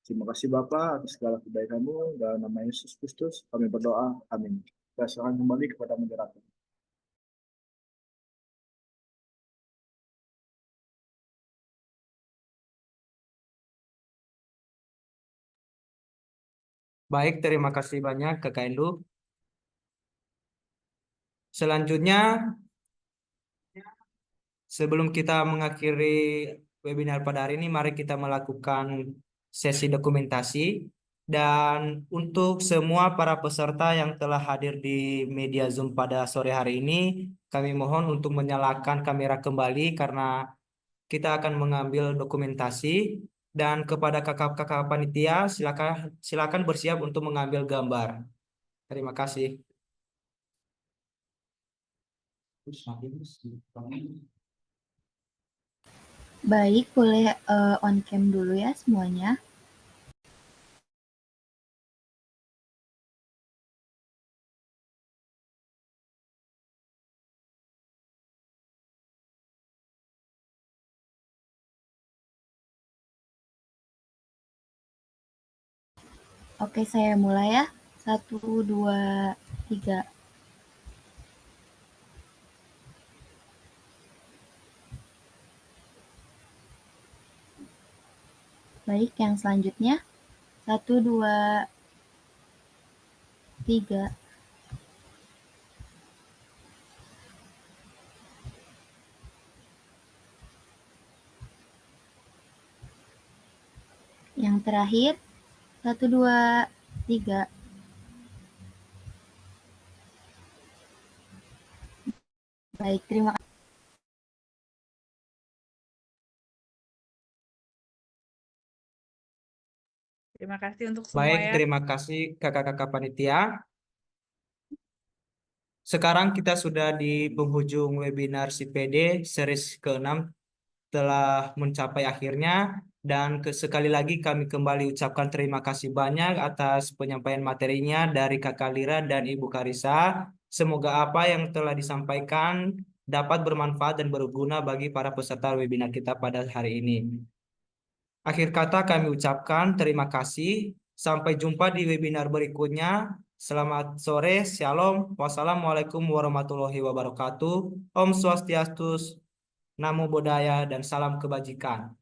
Terima kasih Bapak atas segala kebaikan-Mu. Dalam nama Yesus Kristus kami berdoa. Amin. Saya serahkan kembali kepada moderator. Baik, terima kasih banyak Kakak Endo. Selanjutnya, sebelum kita mengakhiri webinar pada hari ini, mari kita melakukan sesi dokumentasi. Dan untuk semua para peserta yang telah hadir di media Zoom pada sore hari ini, kami mohon untuk menyalakan kamera kembali karena kita akan mengambil dokumentasi. Dan kepada kakak-kakak panitia, silakan bersiap untuk mengambil gambar. Terima kasih. Baik, boleh on cam dulu ya semuanya. Oke, saya mulai ya. 1, 2, 3. Baik, yang selanjutnya. 1, 2, 3. Yang terakhir. 1, 2, 3. Baik, terima kasih. Terima kasih untuk semua Baik, ya. terima kasih kakak-kakak panitia. Sekarang kita sudah di penghujung webinar CPD series ke-6 telah mencapai akhirnya. Dan sekali lagi kami kembali ucapkan terima kasih banyak atas penyampaian materinya dari Kakak Lira dan Ibu Karissa. Semoga apa yang telah disampaikan dapat bermanfaat dan berguna bagi para peserta webinar kita pada hari ini. Akhir kata kami ucapkan terima kasih. Sampai jumpa di webinar berikutnya. Selamat sore, shalom, wassalamualaikum warahmatullahi wabarakatuh. Om Swastiastu, Namo Buddhaya, dan salam kebajikan.